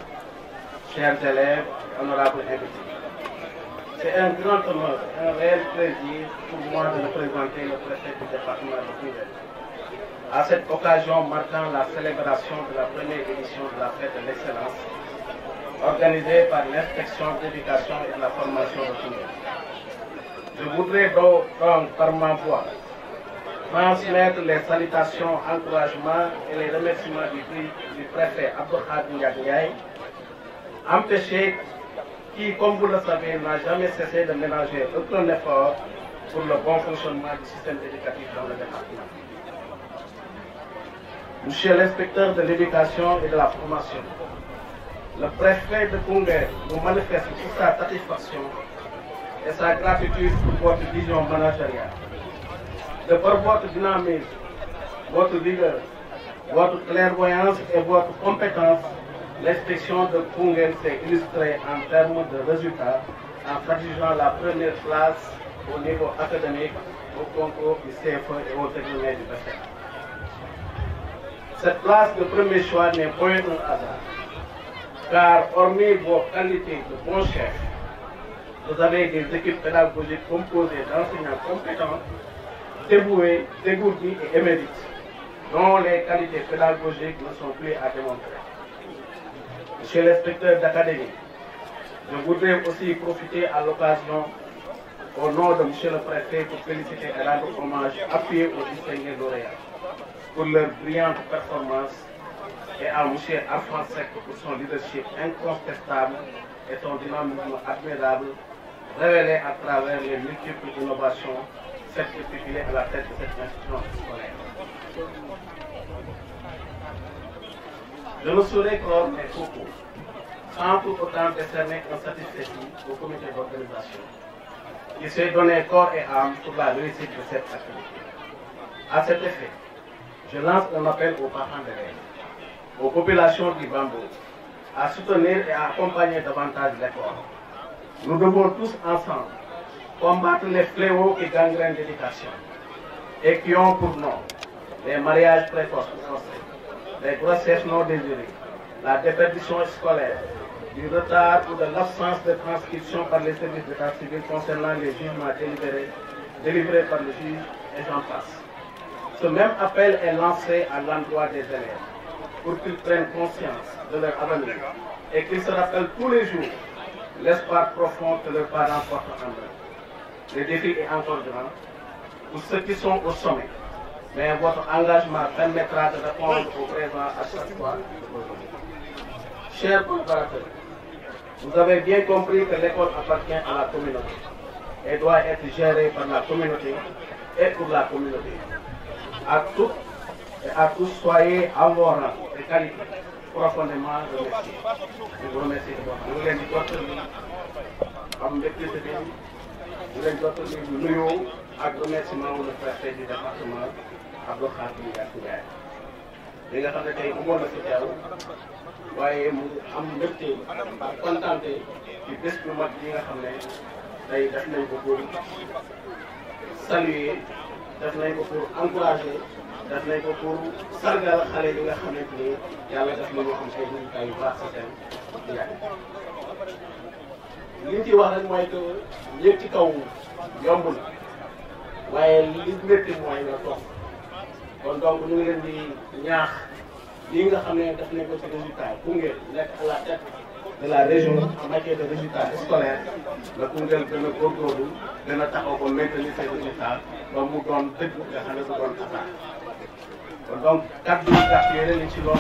chers élèves et honorables invités. C'est un grand honneur et un réel plaisir pour moi de représenter le préfet du département de Koungheul. À cette occasion marquant la célébration de la première édition de la fête de l'excellence, organisée par l'inspection d'éducation et de la formation de Koungheul. Je voudrais donc par ma voix transmettre les salutations, encouragements et les remerciements du préfet Abdou Khadim Ndiaye, empêché qui, comme vous le savez, n'a jamais cessé de ménager aucun effort pour le bon fonctionnement du système éducatif dans le département. Monsieur l'inspecteur de l'éducation et de la formation, le préfet de Koungheul nous manifeste toute sa satisfaction et sa gratitude pour votre vision managériale. De par votre dynamisme, votre vigueur, votre clairvoyance et votre compétence, l'inspection de Koungheul s'est illustrée en termes de résultats en s'adjugeant la première place au niveau académique au concours du CFE et au examen du BFEM. Cette place de premier choix n'est point un hasard, car hormis vos qualités de bon chef, vous avez des équipes pédagogiques composées d'enseignants compétents, dévoués, dégourdis et émérites, dont les qualités pédagogiques ne sont plus à démontrer. Monsieur l'inspecteur d'académie, je voudrais aussi profiter à l'occasion, au nom de monsieur le préfet, pour féliciter et rendre hommage appuyé aux distingués lauréats pour leur brillante performance et à monsieur Alphonse Seck pour son leadership incontestable et son dynamisme admirable révélé à travers les multiples innovations certifiées à la tête de cette institution scolaire. Je ne saurais clore mes propos sans pour autant décerner un satisfait au comité d'organisation qui s'est donné corps et âme pour la réussite de cette activité. À cet effet, je lance un appel aux parents d'élèves, aux populations du Bambou, à soutenir et à accompagner davantage l'école. Nous devons tous ensemble combattre les fléaux qui gangrènent l'éducation et qui ont pour nom les mariages précoces les grossesses non désirées, la déperdition scolaire, du retard ou de l'absence de transcription par les services d'état civil concernant les jugements délivrés par le juge et j'en passe. Ce même appel est lancé à l'endroit des élèves pour qu'ils prennent conscience de leur avenir et qu'ils se rappellent tous les jours l'espoir profond que leurs parents portent en eux. Le défi est encore grand pour ceux qui sont au sommet, mais votre engagement permettra de répondre au présent à chaque fois. Chers collaborateurs, vous avez bien compris que l'école appartient à la communauté et doit être gérée par la communauté et pour la communauté. À toutes et à tous, soyez à vos rangs et qualités profondément remerciés. Je vous remercie de votre nous leen di jottali am mbégte bi ñu leen jottali bu nuyoo ak remerciement wu le préfet du département Abdou Khadim Ndiaye li nga xam ne tey amoon na fi teew waaye mu am mbégte ak kontaante ci bés bu mag yi nga xam ne tey def nañ ko pour saluer def nañ ko pour encourager def nañ ko pour sargal xale yi nga xamante ni yàlla def na ñoo am ay résultats yu baax si seen njàng. li ñu ciy wax rek mooy que yéeg ci kaw yomb na waaye li métti mooy nga toog kon donc ñu ngi leen di ñaax lii nga xam ne def nañ ko ci résultat Koungheul nekk à la tête de la région en matière de résultats scolaires la Koungheul gën a góorgóorlu gën a taxaw ba maintenir ces résultats ba mu doon dëgg nga xam ne du doon attaque kon donc kàddu yi gàtt yooyu lañ ci doon.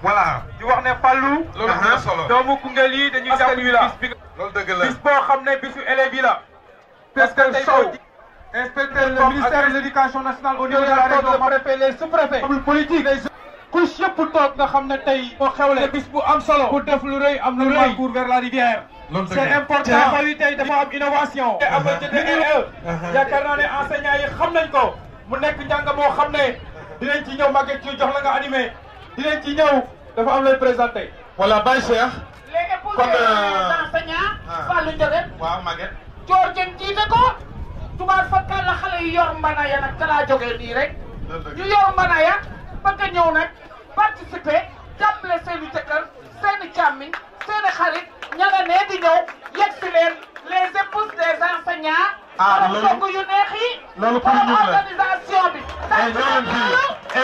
voilà di wax ne Fallou. loolu am na solo doomu Koungheul yi dañuy jàpp bis bi. loolu dëgg la bis boo xam ne bisu élèves yi la. parce que tey boo inspecteur le ministère de l'éducation nationale au niveau de la région le préfet les sous-préfets politique couche yëpp toog nga xam ne tey boo xewle bis bu am solo pour def lu rëy am lu rëy cours vers la rivière. c'est important xaw yi tey dafa am innovation. te am na yaakaar naa ne enseignants yi xam nañ ko mu nekk njàng moo xam ne dinañ ci ñëw Maguette ci jox la nga animé dinañ ci ñëw dafa am lay présenté. voilà Baye Cheikh. léegi pour les enseignants. Fallou Ndiogène. waaw Maguette. Dior Dieng jiite ko. tubaab fakkal la xale yu yor mbana ya nag ka laa jógee nii rek. ñu yor mbana ya bëgg a ñëw nag participer jàppale seen i jëkkër seen i càmmiñ seen i xarit ña nga nee di ñëw yegg si leen les épouses des enseignants. loolu yu neex yi. loolu pour ñun la organisation bi.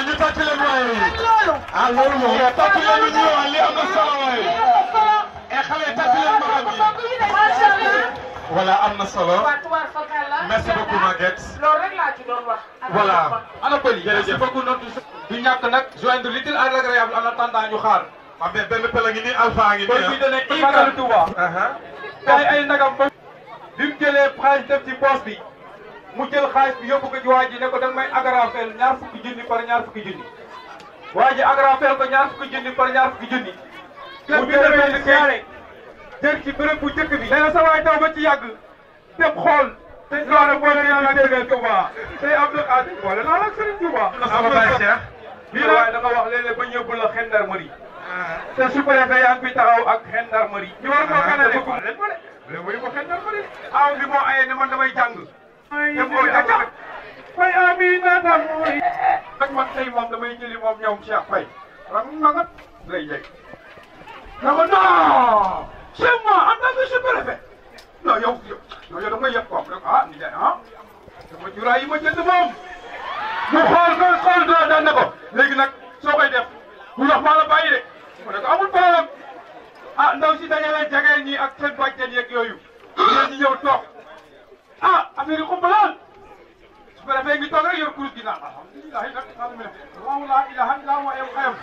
ñu tàcc leen waaye. loolu. loolu moom. tàcc leen ñu ñëwaat li am na solo waaye. xale yi tàcc leen macha allah. voilà am na solo. waaw tubaab fakal la. merci beaucoup Maguette. loolu rek laa ci doon wax. voilà ana pël yi. jërëjëf beaucoup notre du ñàkk nag. joindre l'utile à l'agréable en attendant ñu xaar. waaw mais benn pël a ngi nii Alpha a ngi nii. pël bi dana Ibrahima Touba. tey ay nagam ba. bi mu jëlee xaalis def ci poche bi mu jël xaalis bi yóbbu ko ci waa ji ne ko danga may agrafeel ñaar fukki junni par ñaar fukki junni. waa ji agrafeel ko ñaar fukki junni par ñaar fukki junni. mu jël benn kayit jël ci bërëb bu njëkk bi. nee na sa waay taw ba ci yàgg dem xool. te loolu mooy li ñu dégg Touba. tey am na ah wala loolu ak Serigne Touba. am na Cheikh. lii waaye da nga wax léeg-léeg ba ñëbbu la gendarmerie. te su préfet yaa ngi fi taxaw ak gendarmerie. ñu war moo kanale ko léegi ko gendarmerie. aw bi moo ayee ne man damay jàng. te moo jàng fay Aminata mooy. ak man tey moom damay jëli moom ñoom Cheikh Faye. ram nagat lay jeg. na ko non. c'est moi en tant que sous-préfet. non yow da nga yëg ko rek ah ni ah. sama juraay yi ma jënd moom. mu xool daan na ko. léegi nag soo koy def. mu wax maa la bàyyi de. mu ne ko amul problème. ah ndaw si dajale jageel ñi ak seen bàjjen yeeg yooyu ñeen ñi ñëw toog affaire yi xumb lool su ko defee ngi toog rek yor kurus gi naan alhamdulilah nag allahu la ilaha illa huwa yow xayam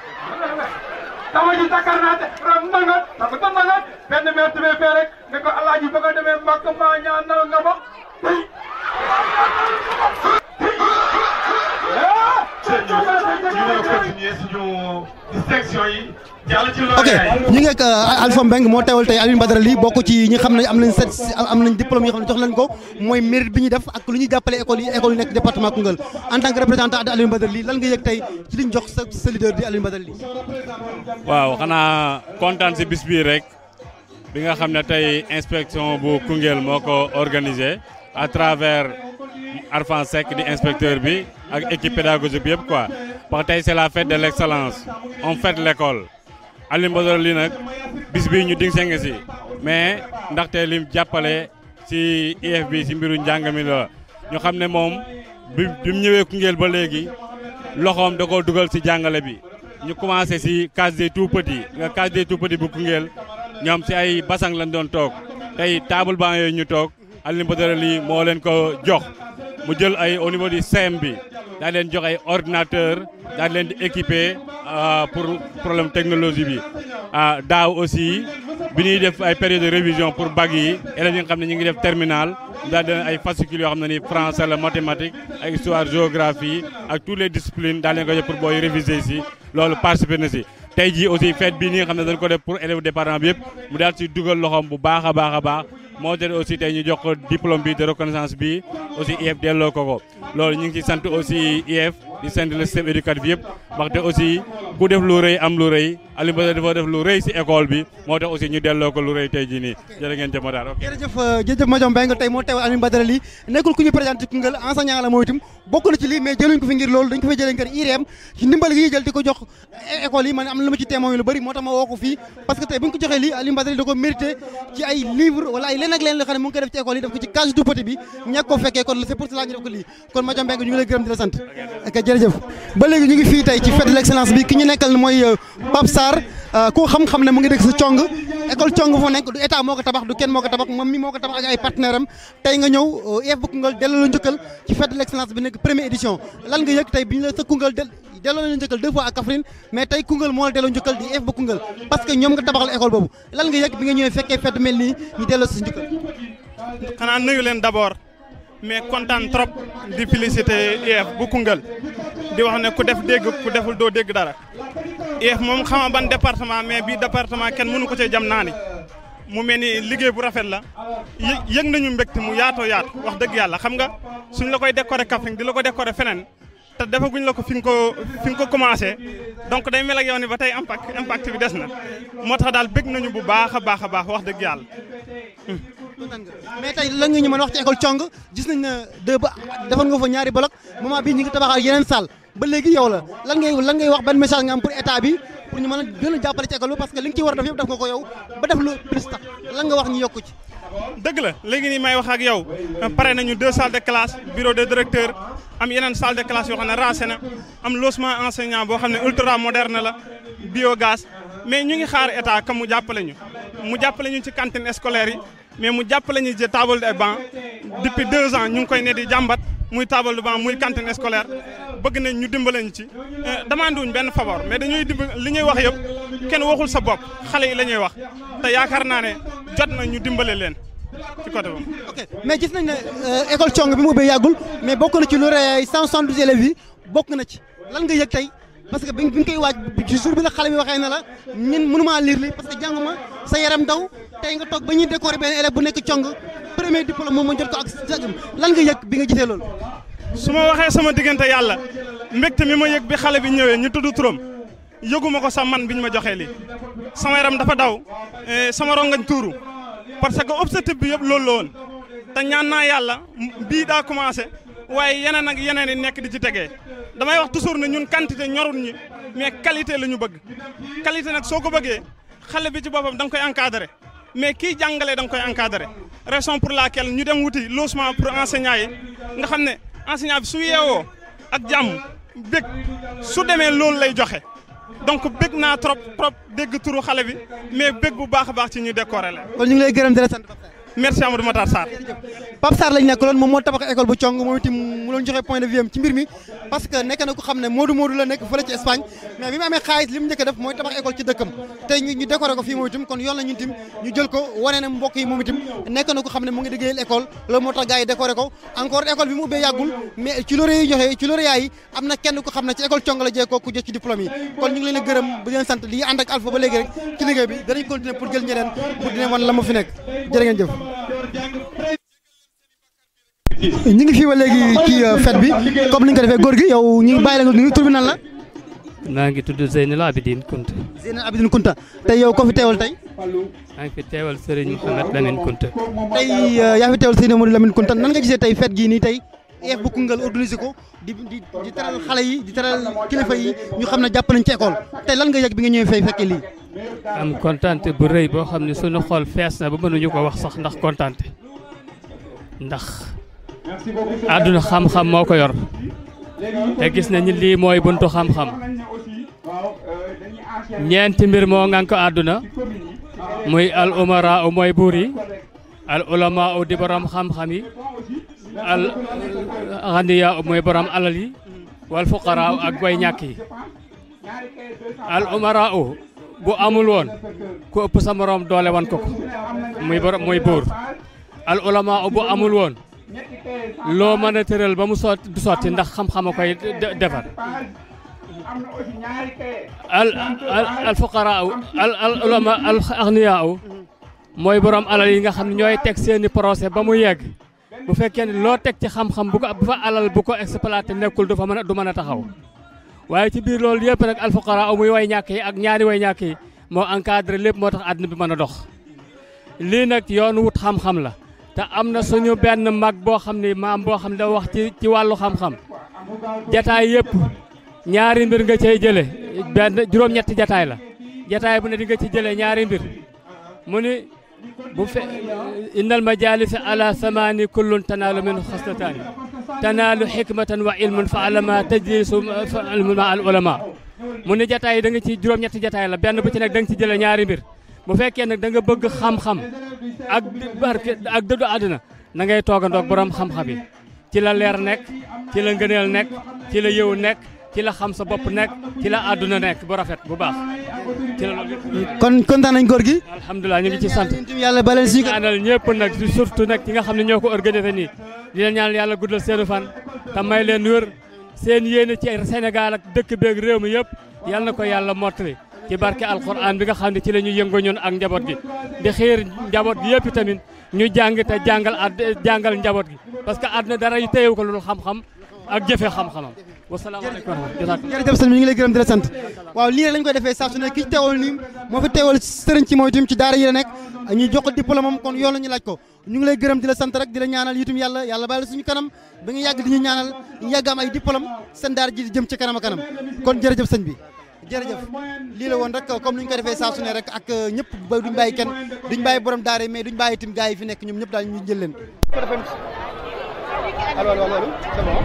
dama ji takkar naa te ram nangat sama ta nangat benn meer tubee fee rek ne ko alaaji bëgg a demee mbàkk maa ñaanal nga ma ok ñu ngi ak Alpha Mbengue moo teewal tey Alioune Badara Ly bokk ci ñi xam ne am nañ diplôme yoo xam ne jox nañ ko mooy mérite bi ñuy def ak lu ñuy jàppale école yi nekk département Koungheul en tant que représentant de Alioune Badara Ly lan nga yëg tey ci liñ jox sa leader di Alioune Badara Ly. waaw xanaa kontaan si bis bii rek bi nga xam ne tey inspection bu Koungheul moo ko organisé à travers Arfan Seck di inspecteur bi ak équipe pédagogique bi yëpp quoi parce que tey c'est la fête de l'excellence on fête l'école Alioune Badara Ly nag bis bii ñu ding senge si mais ndaxte lim jàppale si IEF bi si mbiru njàng mi la ñu xam ne moom bi mu ñëwee Koungheul ba léegi loxoom da koo dugal si jàngale bi ñu commencé si case des tout petits nga case des tout petits bu Koungheul ñoom si ay basang lañ doon toog tey table banc yooyu ñu toog Alioune Badara Ly moo leen ko jox mu jël ay au niveau du CM bi daal leen jox ay ordinateur daal leen di équiper pour problème technologie bi daaw aussi bi ñuy def ay période de révision pour bac yi élèves yi nga xam ne ñu ngi def terminal daal leen ay fascicules yoo xam ne ni français la mathématique ak histoire géographie ak toutes les disciplines daal leen ko jox pour booy réviser ici loolu participer na si tey jii aussi fête bii nii nga xam ne dañ ko def pour élèves département bi yëpp mu daal si dugal loxoom bu baax a baax a baax moo tax aussi tey ñu jox ko diplôme bi de reconnaissance bi aussi IEF delloo ko loolu ñu ngi ci sant aussi IEF di sant le système éducatif yëpp waxte aussi ku def lu rëy am lu rëy Alioune Badara dafa def lu rëy si école bi moo tax aussi ñu delloo ko lu rëy tey jii nii jërë ngeen jëf ma daal ok jërëjëf Madiome Mbengue tey moo teewal Alioune Badara Ly nekkul ku ñu présenté Koungheul enseignant la mooy itam bokk na ci lii mais jëluñ ko fi ngir loolu dañ ko fi jëlee ngir IREM ci ndimbal gi ñuy jël di ko jox école yi man am na lu ma ci témoin lu bëri moo tax ma woo ko fii parce que tey bu ñu ko joxee lii Alioune Badara Ly da ko mérité ci ay livre wala ay leen ak leen loo xam ne mu ngi koy def ci école yi def ko ci case tout petit bi ñàkk koo fekkee kon c'est pour cela ñu def ko lii kon Madiome Mbengue ñu ngi lay gërëm di la sant ak jërëjëf ba léegi ñu ngi fii tey ci fête de l'excellence bi ki ñu nekkal mooy Pape Sarr ku xam-xam ne mu ngi dëkk sa Cong école Cong foo nekk du état moo ko tabax du kenn moo ko tabax moom mi moo ko tabax ak ay partenaire am tey nga ñëw IEF bu Koungheul delloo la njëkkal ci fête de l'excellence bi nekk première édition lan nga yëg tey bi ñu la sa Koungheul delloo la njëkkal 2 fois à Kaffrine mais tey Koungheul moo la delloo njëkkal di IEF bu Koungheul parce que ñoom nga tabaxal école boobu lan nga yëg bi nga ñëwee fekkee fête mel nii ñu delloo sa njëkkal. xanaa nuyu leen d'abord mais kontaan trop di féliciter IEF bu Koungheul di wax ne ku def dégg ku deful doo dégg dara IEF moom xama ban département mais bii département kenn mënu ko cee jam naani mu mel ni liggéey bu rafet la yëg nañu mbégte mu yaatoo yaatu wax dëgg yàlla xam nga suñ la koy décorer Kaffrine di la ko décorer feneen te defaguñ la ko fi nga ko commencé donc day mel ak yow ni ba tey impact bi des na moo tax daal bég nañu bu baax a baax wax dëgg yàlla. mais tey lan nga ñu mën wax ci école Cong gis nañ ne defal nga fa ñaari bloc moment bii ñu ngi tabaxal yeneen salle ba léegi yow la lan ngay wax ban message nga am pour état bi pour ñu mën a gën a jàppale ci école bi parce que li nga ciy war a def yëpp def nga ko yow ba def lu plus tax lan nga wax ñu yokku ci. dëgg la léegi nii may wax ak yow pare nañu 2 salles de classe bureau de directeur am yeneen salle de classe yoo xam ne rancé na am logement enseignant boo xam ne ultra moderne la biogaz mais ñu ngi xaar état ka mu jàppale ñu ci cantine scolaire yi mais mu jàppale ñu ci table de banc depuis 2 ans ñu ngi koy ne di jàmbat muy table de banc muy cantine scolaire bëgg nañ ñu dimbale ñu ci demande wuñ benn favor mais dañuy li ñuy wax yëpp kenn waxul sa bopp xale yi la ñuy wax te yaakaar naa ne jot na ñu dimbale leen ci côté boobu. ok mais gis nañ ne école Cong bi mu ubbee yàggul mais bokk na ci lu rëy 172 élèves yi bokk na ci lan nga yëg tey parce que bi nga koy waaj ci jour bi la xale bi waxee na la ñun mënuma lire li parce que jànguma sa yaram daw tey nga toog ba ñuy décorer benn élève bu nekk Cong premier diplôme moom ma jot ko ak lan nga yëg bi nga gisee loolu. su ma waxee sama diggante yàlla mbégte mi ma yëg bi xale bi ñëwee ñu tudd turam yëguma ko sax man bi ñu ma joxee lii sama yaram dafa daw sama rongañ tuuru parce que objectif bi yëpp loolu la woon te ñaan naa yàlla bii daa commencé waaye yeneen ak yeneen yi nekk di ci tegee damay wax toujours ne ñun quantité ñorul ñi mais qualité la ñu bëgg qualité nag soo ko bëggee xale bi ci boppam da nga koy encadré mais kii jàngalee da nga koy encadré raison pour laquelle ñu dem wuti logement pour enseignants yi nga xam ne enseignant bi su yeewoo ak jàmm bég su demee loolu lay joxe donc bëgg naa trop dégg turu xale bi mais bëgg bu baax a baax ci ñu décorer la. kon ñu ngi lay gërëm di la sant. merci Amadou Matar Sarr. Pape Sarr lañ nekk loon moom moo tabax école bu Cong moom itam mu doon joxe point de vue am ci mbir mi parce que nekk na ko xam ne Modou la nekk fële ci Espagne mais bi mu amee xaalis li mu njëkk a def mooy tabax école ci dëkkam tey ñu décoré ko fii moom itam kon yoon la ñun itam ñu jël ko wane ne mbokk yi moom itam nekk na ko xam ne mu ngi liggéeyal école loolu moo tax gars yi décoré ko encore école bi mu ubbee yàggul mais ci lauréat yi joxe ci lauréat yi am na kenn ko xam ne ci école Cong la jee ko ku jot ci diplôme yi kon ñu ngi leen gërëm bu leen sant di ànd ak Alpha ba léegi rek ci liggéey bi danañ continuer pour jël ñeneen pour dina wan la ma fi nekk jërë ngeen jëf ñu ngi fii ba léegi ci fête bi comme ni ñu ko defee góor gi yow ñu ngi bàyyi la nga nuyu tur bi nan la. maa ngi tudd Zeynal Abidine Kounta. Zeynal Abidine Kounta tey yow ko fi teewal tey. maa ngi fi teewal Serigne Mouhamed Lamine Kounta. tey yaa fi teewal Serigne Mouhamed Lamine Kounta nan nga gisee tey fête gii nii tey IEF bu Koungheul organisé ko di teral xale yi di teral kilifa yi ñu xam ne jàpp nañ ci école tey lan nga yëg bi nga ñëwee fay fekkee lii. am kontaante bu rëy boo xam ne sunu xol fees na ba mënuñu ko wax sax ndax kontaante ndax àdduna xam-xam moo ko yor te gis nañu lii mooy buntu xam-xam ñeenti mbir moo ngan ko àdduna muy al umara u mooy buur yi al ulama u di borom xam-xam yi al ganiya u mooy borom alal yi wal fuqara ak way ñàkk yi al umara u bu amul woon ku ëpp sa morom doole wan ko muy borom muy buur al ulama u bu amul woon loo mën a tëral ba mu du sotti ndax xam-xam a koy defar al fuqara al ulama al agniya mooy borom alal yi nga xam ne ñooy teg seeni procès ba mu yegg bu fekkee ne loo teg ci xam-xam bu fa alal bu ko exploité nekkul du mën a taxaw waaye ci biir loolu yëpp nag al fuqara muy way ñàkk yi ak ñaari way ñàkk yi moo encadré lépp moo tax àdduna bi mën a dox lii nag yoon wut xam-xam la te am na suñu benn mag boo xam ne maam boo xam ne da wax ci wàllu xam-xam jataay yëpp ñaari mbir nga cay jële benn juróom-ñetti jataay la jataay bu ne di nga ci jële ñaari mbir mu ni bu fe innal majalisa ala samani kullun tanaalu min xaslataani tanaalu xikmatan wa ilmun fa alama tajlisu ma al ulama mu ni jataay yi da nga ci juróom-ñetti jataay la benn bu ci nekk da nga ci jële ñaari mbir bu fekkee nag da nga bëgg xam-xam ak barke ak dëddu àdduna na ngay toogandoog borom xam-xam yi ci la leer nekk ci la ngëneel nekk ci la yëw nekk ci la xam sa bopp nekk ci la àdduna nekk bu rafet bu baax ci la loolu kon kontaan nañ góor gi. alhamdulilah ñu ngi ci sant yàlla baleen si ñaanal ñëpp nag surtout nag ci nga xam ne ñoo ko organisé nii di leen ñaanal yàlla guddal seenu fan te may leen wër seen yéene ci Sénégal ak dëkk beeg réew mi yëpp yàlla na ko yàlla mottali ci barke alquran bi nga xam ne ci la ñu yëngu ñun ak njaboot gi di xiir njaboot gi yëpp tamit ñu jàng te jàngal njaboot gi parce que àdduna dara yu téyewu ko loolu xam-xam ak jëfe xam-xamam wasalaamaaleykum jërëjëf sëñ bi ñu ngi lay gërëm di la sant waaw lii rek lañ koy defee saa su ne ki teewal nii moo fi teewal sëriñ ci mooy itam ci daara yi la nekk ñuy jox ko diplôme am kon yoon la ñu laaj ko ñu ngi lay gërëm di la sant rek di la ñaanal itam yàlla bàyyi la suñu kanam ba nga yàgg di ñu ñaanal ñu yàgg am ay diplôme seen daara ji di jëm ci kanam a kanam kon jërëjëf sëñ bi jërëjëf lii la woon rek comme ni ñu ko defee saa su ne rek ak ñëpp ba duñ bàyyi kenn duñ bàyyi borom daara mais duñ bàyyi itam gars yi fi nekk ñoom ñëpp daal ñu jël leen alors loolu c'est bon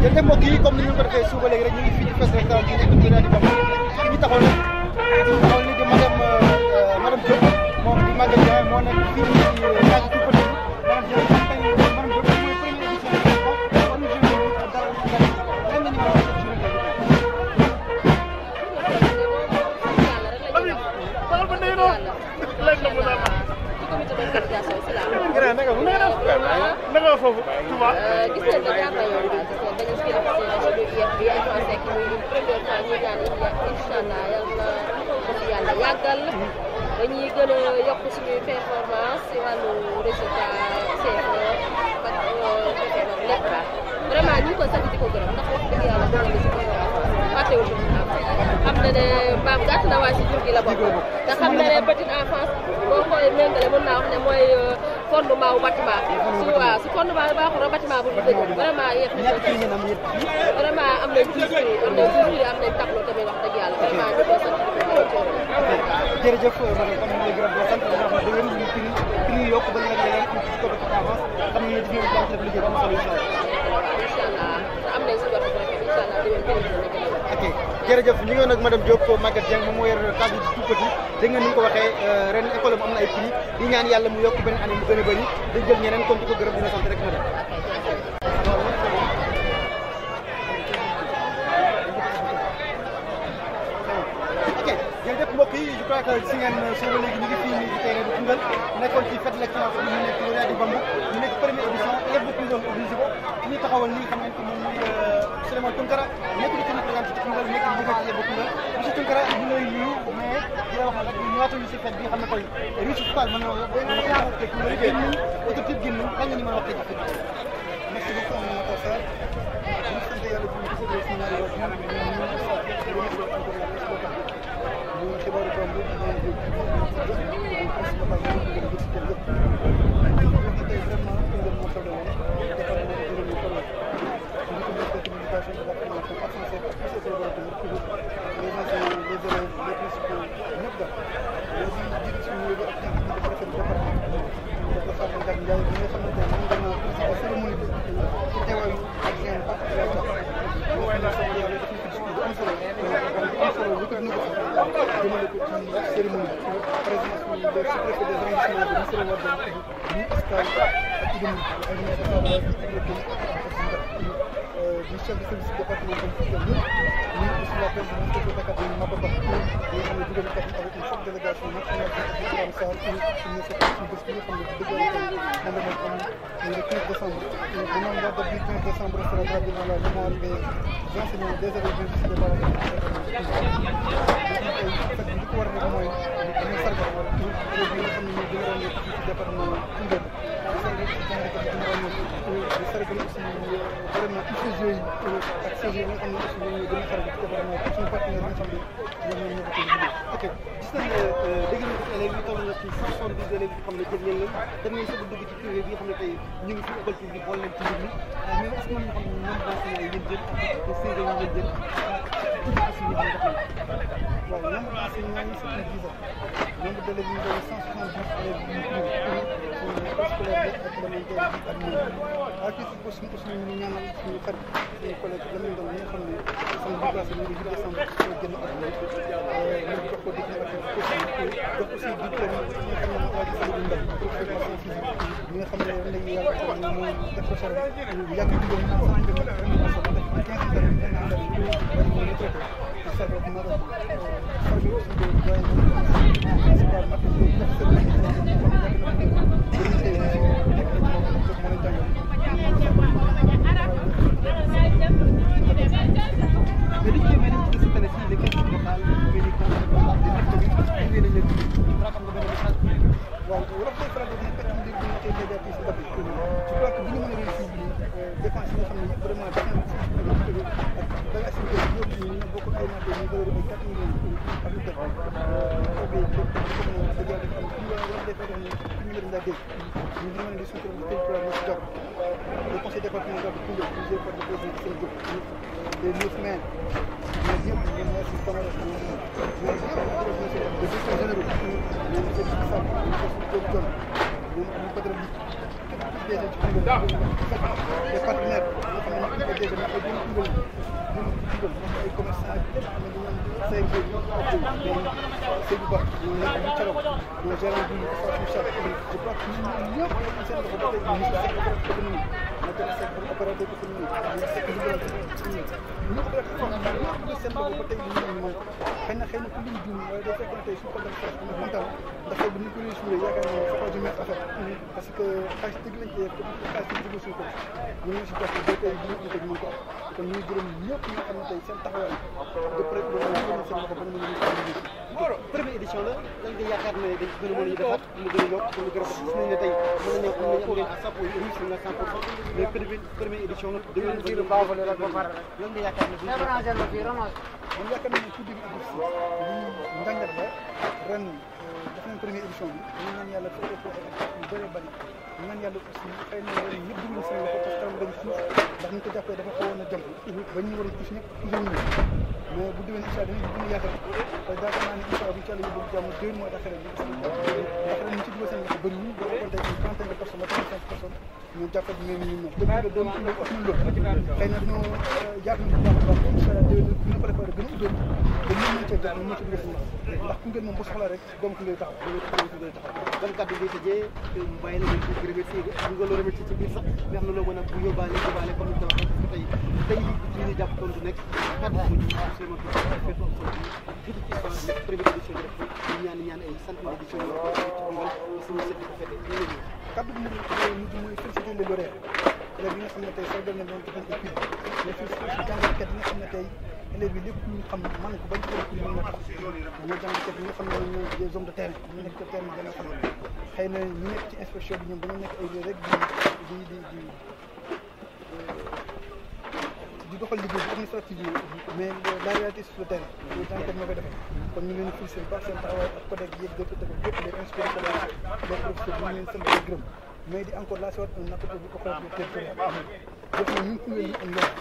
jërëjëf mbokk yi comme ni ñu ko defee suba léegi rek ñu ngi fii ci fest restaurant bi nekk ci rajo Bamba ñu taxaw nag ni di madame Diop moom di Maguette Ndiaye moo nekk fii ci rajo ci côté madame Diop mooy première édition naka foofu Touba gis ngeen da yaa yoon daal gis ngeen dañu ci def ci IEF bi ay français ki muy première fois ñu ñaan inshallah yàlla yàlla yàggal dañuy gën a yokk suñuy performance ci wàllu résultat CFE ak lépp daal vraiment ñu ngi ko sant di ko gërëm ndax wax dëgg yàlla boole ci fàttewul ci xam na ne mbaam gàtt na waaye si jur gi la bokk te xam na ne petite enfance boo koy méngale mën naa wax ne mooy fondement wu bâtiment su fondement bi baaxul rek bâtiment bu du dëgg vraiment yéex na vraiment am nañ jury am nañ tableau tamit wax dëgg yàlla vraiment ñu ko sant di ko jërëjëf madame comme ñu lay gërëm di sant wax na dëgg ñu prix yokk ba nga leen ci ko petite enfance xam nañ ne dinañ jàng def liggéey bu am solo inshallah te am nañ si wax bu rafet inshallah ok jërëjëf ñu ngi woon ak madame Diop Maguette Dieng moom moo yor cadre du tout petit dégg nga ni ñu ko waxee ren école am na ay prix di ñaan yàlla mu yokk benn année mu gën a bëri dañ jël ñeneen comme di ko gërëm dina sant rek madame. ok jërëjëf mbokk yi je crois que si ngeen soo léegi ñu ngi fii nii ci terrain bu Koungheul nekkoon ci fête de l'excellence bi ñu nekk lauréat du Bambou ñu nekk première édition élève de Koungheul organisé ko ñu taxawal nii xam ngeen ko moom muy Souleymane Tounkara nekk di ko représenté ci Koungheul nekk di jóge ci élève de Koungheul monsieur Tounkara ñu lay nuyu mais di la waxal rek ñëwaatal ñu si fête bi xam ne koy réussite totale mën na wax te Koungheul génn nañ autorité génn nañ lan nga ñu mën a wax tey ci fête bi. merci beaucoup Mamadou Sarr ñu sant yàlla bu ñu gisee si ñaari wax ñu xibaaru Bambou du chef de service départemental nous aussi la présidente de Dakar Mababa nous avons dugal avec une forte délégation nationale de Sahel pour nous cette bés bi nga xam ne dëgg le 15 décembre demande la date du 15 décembre sera gravée dans la mémoire des enseignants des élèves de lycée de Bala fekk li ko war a mooy dañuy sargal élèves yi nga xam ne ñoo gën a ràññee ci département Koungheul di sargal aussi vraiment UCG yi ak CG yi nga xam ne aussi ñoo gën a sargal ci département ak suñu partenaire yi nga xam ne ñoom ñoo ko liggéey. ok gis nañ ne dégg nañ ko élèves yi toll na ci 170 élèves yi xam ne jël ngeen leen dem ngeen soog a dugg ci privé bi nga xam ne tey ñu ngi fi école publique boole leen ci mbir mi mais est-ce que mën nga xam ne ñoom enseignants yi ngeen jël ak CG yi ngeen jël aussi ñu def nañ waaw nombre d'enseignants yi c'est une dizaine nombre d'élèves yi ñu doon 170 élèves yi ñu scolaire bi ak élémentaire bi ak ñoom ak aussi ñu ñaanal suñu xarit suñu collègue Lamine Ndong mi nga xam ne sama déplacé ñu ngi 8 décembre soo génn ak ñu jox ko diplôme ak jox aussi diplôme yi nga xam ne waa ci Saliou Ndao professeur de science physique mi nga xam ne léegi yàlla xam ne mooy def ko sore yàgg ci doon sax ñu dem ak ñu so def 15 ans ñu traité ça va dina def sarbi aussi de doyen principal le conseil départemental de Koungheul dirigé par le président Sène Diop les 9 maires mais yëpp ñu ngi si Camara mais les directeurs généraux ñoom monsieur Sall monsieur Diop John ñoom ñu padre bi DG ci Koungheul les partenaires nga xam ne ñu ko DG mais ay doomu Koungheul ay commerçants ak lépp xam ne ñu CNG Seydou Ba ñoo nekk ñu Thialaw ñoo gérant bi Fatou Chal je crois que ñun ñëpp seen loxo ba tey ñu sekk économie na gën a sekk opérateur économique ñu sekk liggéeyal ñëpp rek xam ñëpp seen loxo ba tey ñu mooy xëy na ku lim juum waaye day fekk ne tey suñu ko dem sax dina kontaan ndax tey bu ñu ko réussir yaakaar naa c'est pas du même affaire parce que xaalis dëgg lañ koy def xaalis dëgg suñu ko ñu ngi si topp ba tey ñu teg mën ko am kon ñu ngi gërëm ñëpp ñi nga xam ne tey seen taxawaay de près de seen loxo ba ñu mën a première édition la lan nga yaakaar ne dañ gën a mën a defaat mu gën a yokk mu gën a gis nañ ne tey mën nañoo am ngeen à 100% réussir na 100% mais première édition la déwén lan nga yaakaar ne man yaakaar nañ ne tout début édition li njàngat ba ren def nañ première édition bi ñu naan yàlla fekkee ko yu bëree bëri ñu naan yàlla aussi xëy na ren ñëpp dugal seen loxo parce que ren dañ suuf ndax ñu ko jàppee dafa xawoon a jàmp ba ñu waroon tous ñëpp toujours ñu mais bu déwén incha allah dañuy gën a yaatal te yaakaar naa ne incha allah bu ci àll yi bëgg jàmm 2 mois d'après bi ndax ren ñu ci dugal seen loxo bëriwul boo ko compté une trentaine de personnes la 35 personnes ñu jàppale ñu ne ñu mel doon ci lu ëpp loolu xëy na dañoo jàpp ni bu baax incha allah déwén ñu préparé gën a uddoon ba ñu mën cee jàpp ñu mën ci dugal ndax Koungheul moom bu soxla rek doomu Koungheul taxaw ban kàddu gi tëjee mu bàyyi la nga ko remercier am nga loo remercier ci biir sax mais am na loo mën a bu yóbbaale comme ni ko waxee parce que tey ci ñu jàpp toon du nekk kàddu gi Souleymane Tounkara féetoo ci première édition bi rek ñu ñaan ay centaine d'édition yoo ci Koungheul suñu sëkk ko fete kaddu gi mooy féliciter les lauréats élèves yi nga xam ne tey soo demee doon joxe équipe mais féliciter jàngalekat yi nga xam ne tey élèves yi lépp lu ñu xam mën ko bañ ko def ñu mën a tax ñoo jàngalekat yi nga xam ne ñoo des hommes de terrain ñu nekk ci terrain bi nga xam ne xëy na ñu nekk ci inspection bi ñoom dañoo nekk ay rek di doxal liggéey bi administrativement mais la réalité sur le terrain loolu jàngalekat ñoo koy defee kon ñu ngi leen di féliciter baax seen taxawaay ak collègues yi yëpp yëpp les inspecteurs les professeurs ñu ngi leen sant di gërëm mais di encore la sorte un appel au coopérative territoriale def na ñu Koungheul ñu am loolu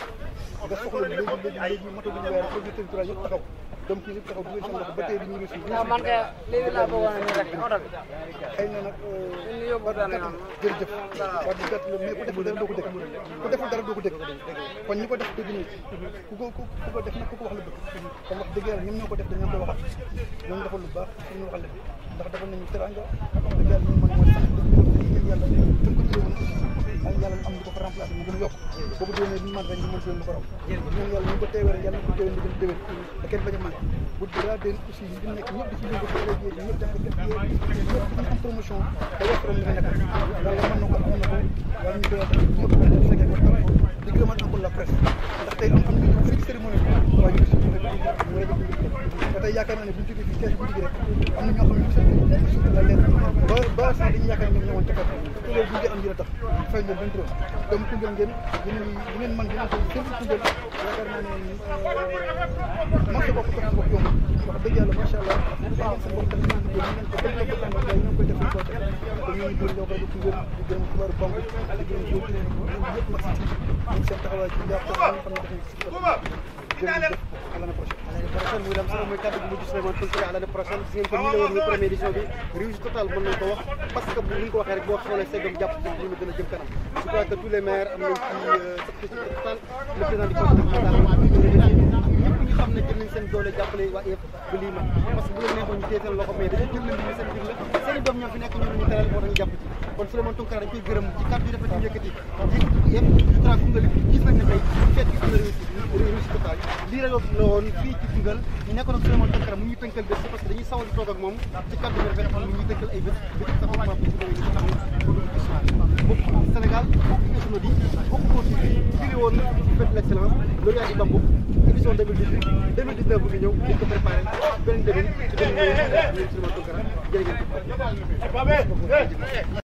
nga soxla léegi moto bi ñu weer collectivité territoriale yëpp taxaw donc yëpp taxaw dugal seen loxo ba tey bi ñu ngi si man kay léegi laa bëggoon a ñu rek oto bi xëy na nag jërëjëf wax di gàtt la mais ku deful dara doo ko dégg ku deful dara doo ko dégg kon ñi ko def dégg nañ ku ko def nag ku ko wax la dëgg kon wax dëgg yàlla ñoom ñoo ko def dañu koy waxal ñoom defal lu baax suñu waxal leen ndax defal nañu teranga wax dëgg yàlla ñu mën mooy sax yàlla tën ko jëlee woon ak yàlla am lu ko fa remplacé mu gën a yokk boobu déwénee ñu mën rek ñu mën déwén lu ko raw ñoom yàlla ñu ko teewee rek yàlla ñu ko déwén lu gën a déwén da kenn bañ a manqué bu dara déwén aussi ñu nekk ñëpp di ci yëngu ci élèves yi ñëpp jàngkat yi ñëpp am promotion da yokk rom li nga nekk yàlla mën na ko am na ko yàlla ñu koy ñëpp fekkee ko tam ko di gërëmaat encore la presse ndax tey am ñu fekk cérémonie waaye ñu suñu ba tey yaakaar naa ne bu ñu jógee fii kees bu jógee rek am na ñoo xam ne ñu seen la leen ba sax dañuy yaakaar ne ñoom ñëwoon ca fekk te loolu bu ñu am ñu la tax fay leen 23 donc Koungheul ngeen ngeen mën ngeen ko seen Koungheul yaakaar naa ne man sa bopp tax sa bopp yomb wax dëgg yàlla macha allah ngeen seen bopp tamit ngeen ko comme la ko tàmbal waaye ñoo koy def ko te kon ñu ngi gën ñoo koy def Koungheul di gërëm xibaaru banque di gërëm yëpp mag si ñu seen taxawaay ci njàpp nga xam ne jërëjëf à l'année prochaine muy dem sama mooy kàddu gi mujj Souleymane Tounkara à l'année prochaine gis ngeen ko ñu woon ni première édition bi réussite totale mën nañ ko wax parce que bu ñu ko waxee rek boo xoolee segam jàpp ci li mu gën a jëm kanam je crois que tous les maires am nañ ci cette totale le président du conseil départemental ñëpp ñu xam ne jël nañ seen doole jàppale waa IEF ba lii man parce que bu leen neexoon ñu téye seen loxo mais dañoo jël leen seen dig la seen i doom ñoo fi nekk ñu ñu teral moo tax ñu jàpp ci kon Souleymane Tounkara dañ koy gërëm ci kàddu yi rafet ñu yëkkati yëpp je crois Koungheul gis nañ ne tey feet gi gën a réussite totale lii rek la woon fii ci Koungheul ñu nekkoon ak Souleymane Tounkara mu ñuy tënkal bés parce que dañuy sawal di toog ak moom ci kàddu bi rafet xam ne mu ñuy tënkal ay bés bi sax ma bi ci xam ne bokk Sénégal bokk di bokk ko ci fii woon ci fête de l'excellence lauréat di Bambouck édition 2018 2019 bu ngi ñëw dañ ko préparé beneen déwén ci beneen Souleymane Tounkara jërë ngeen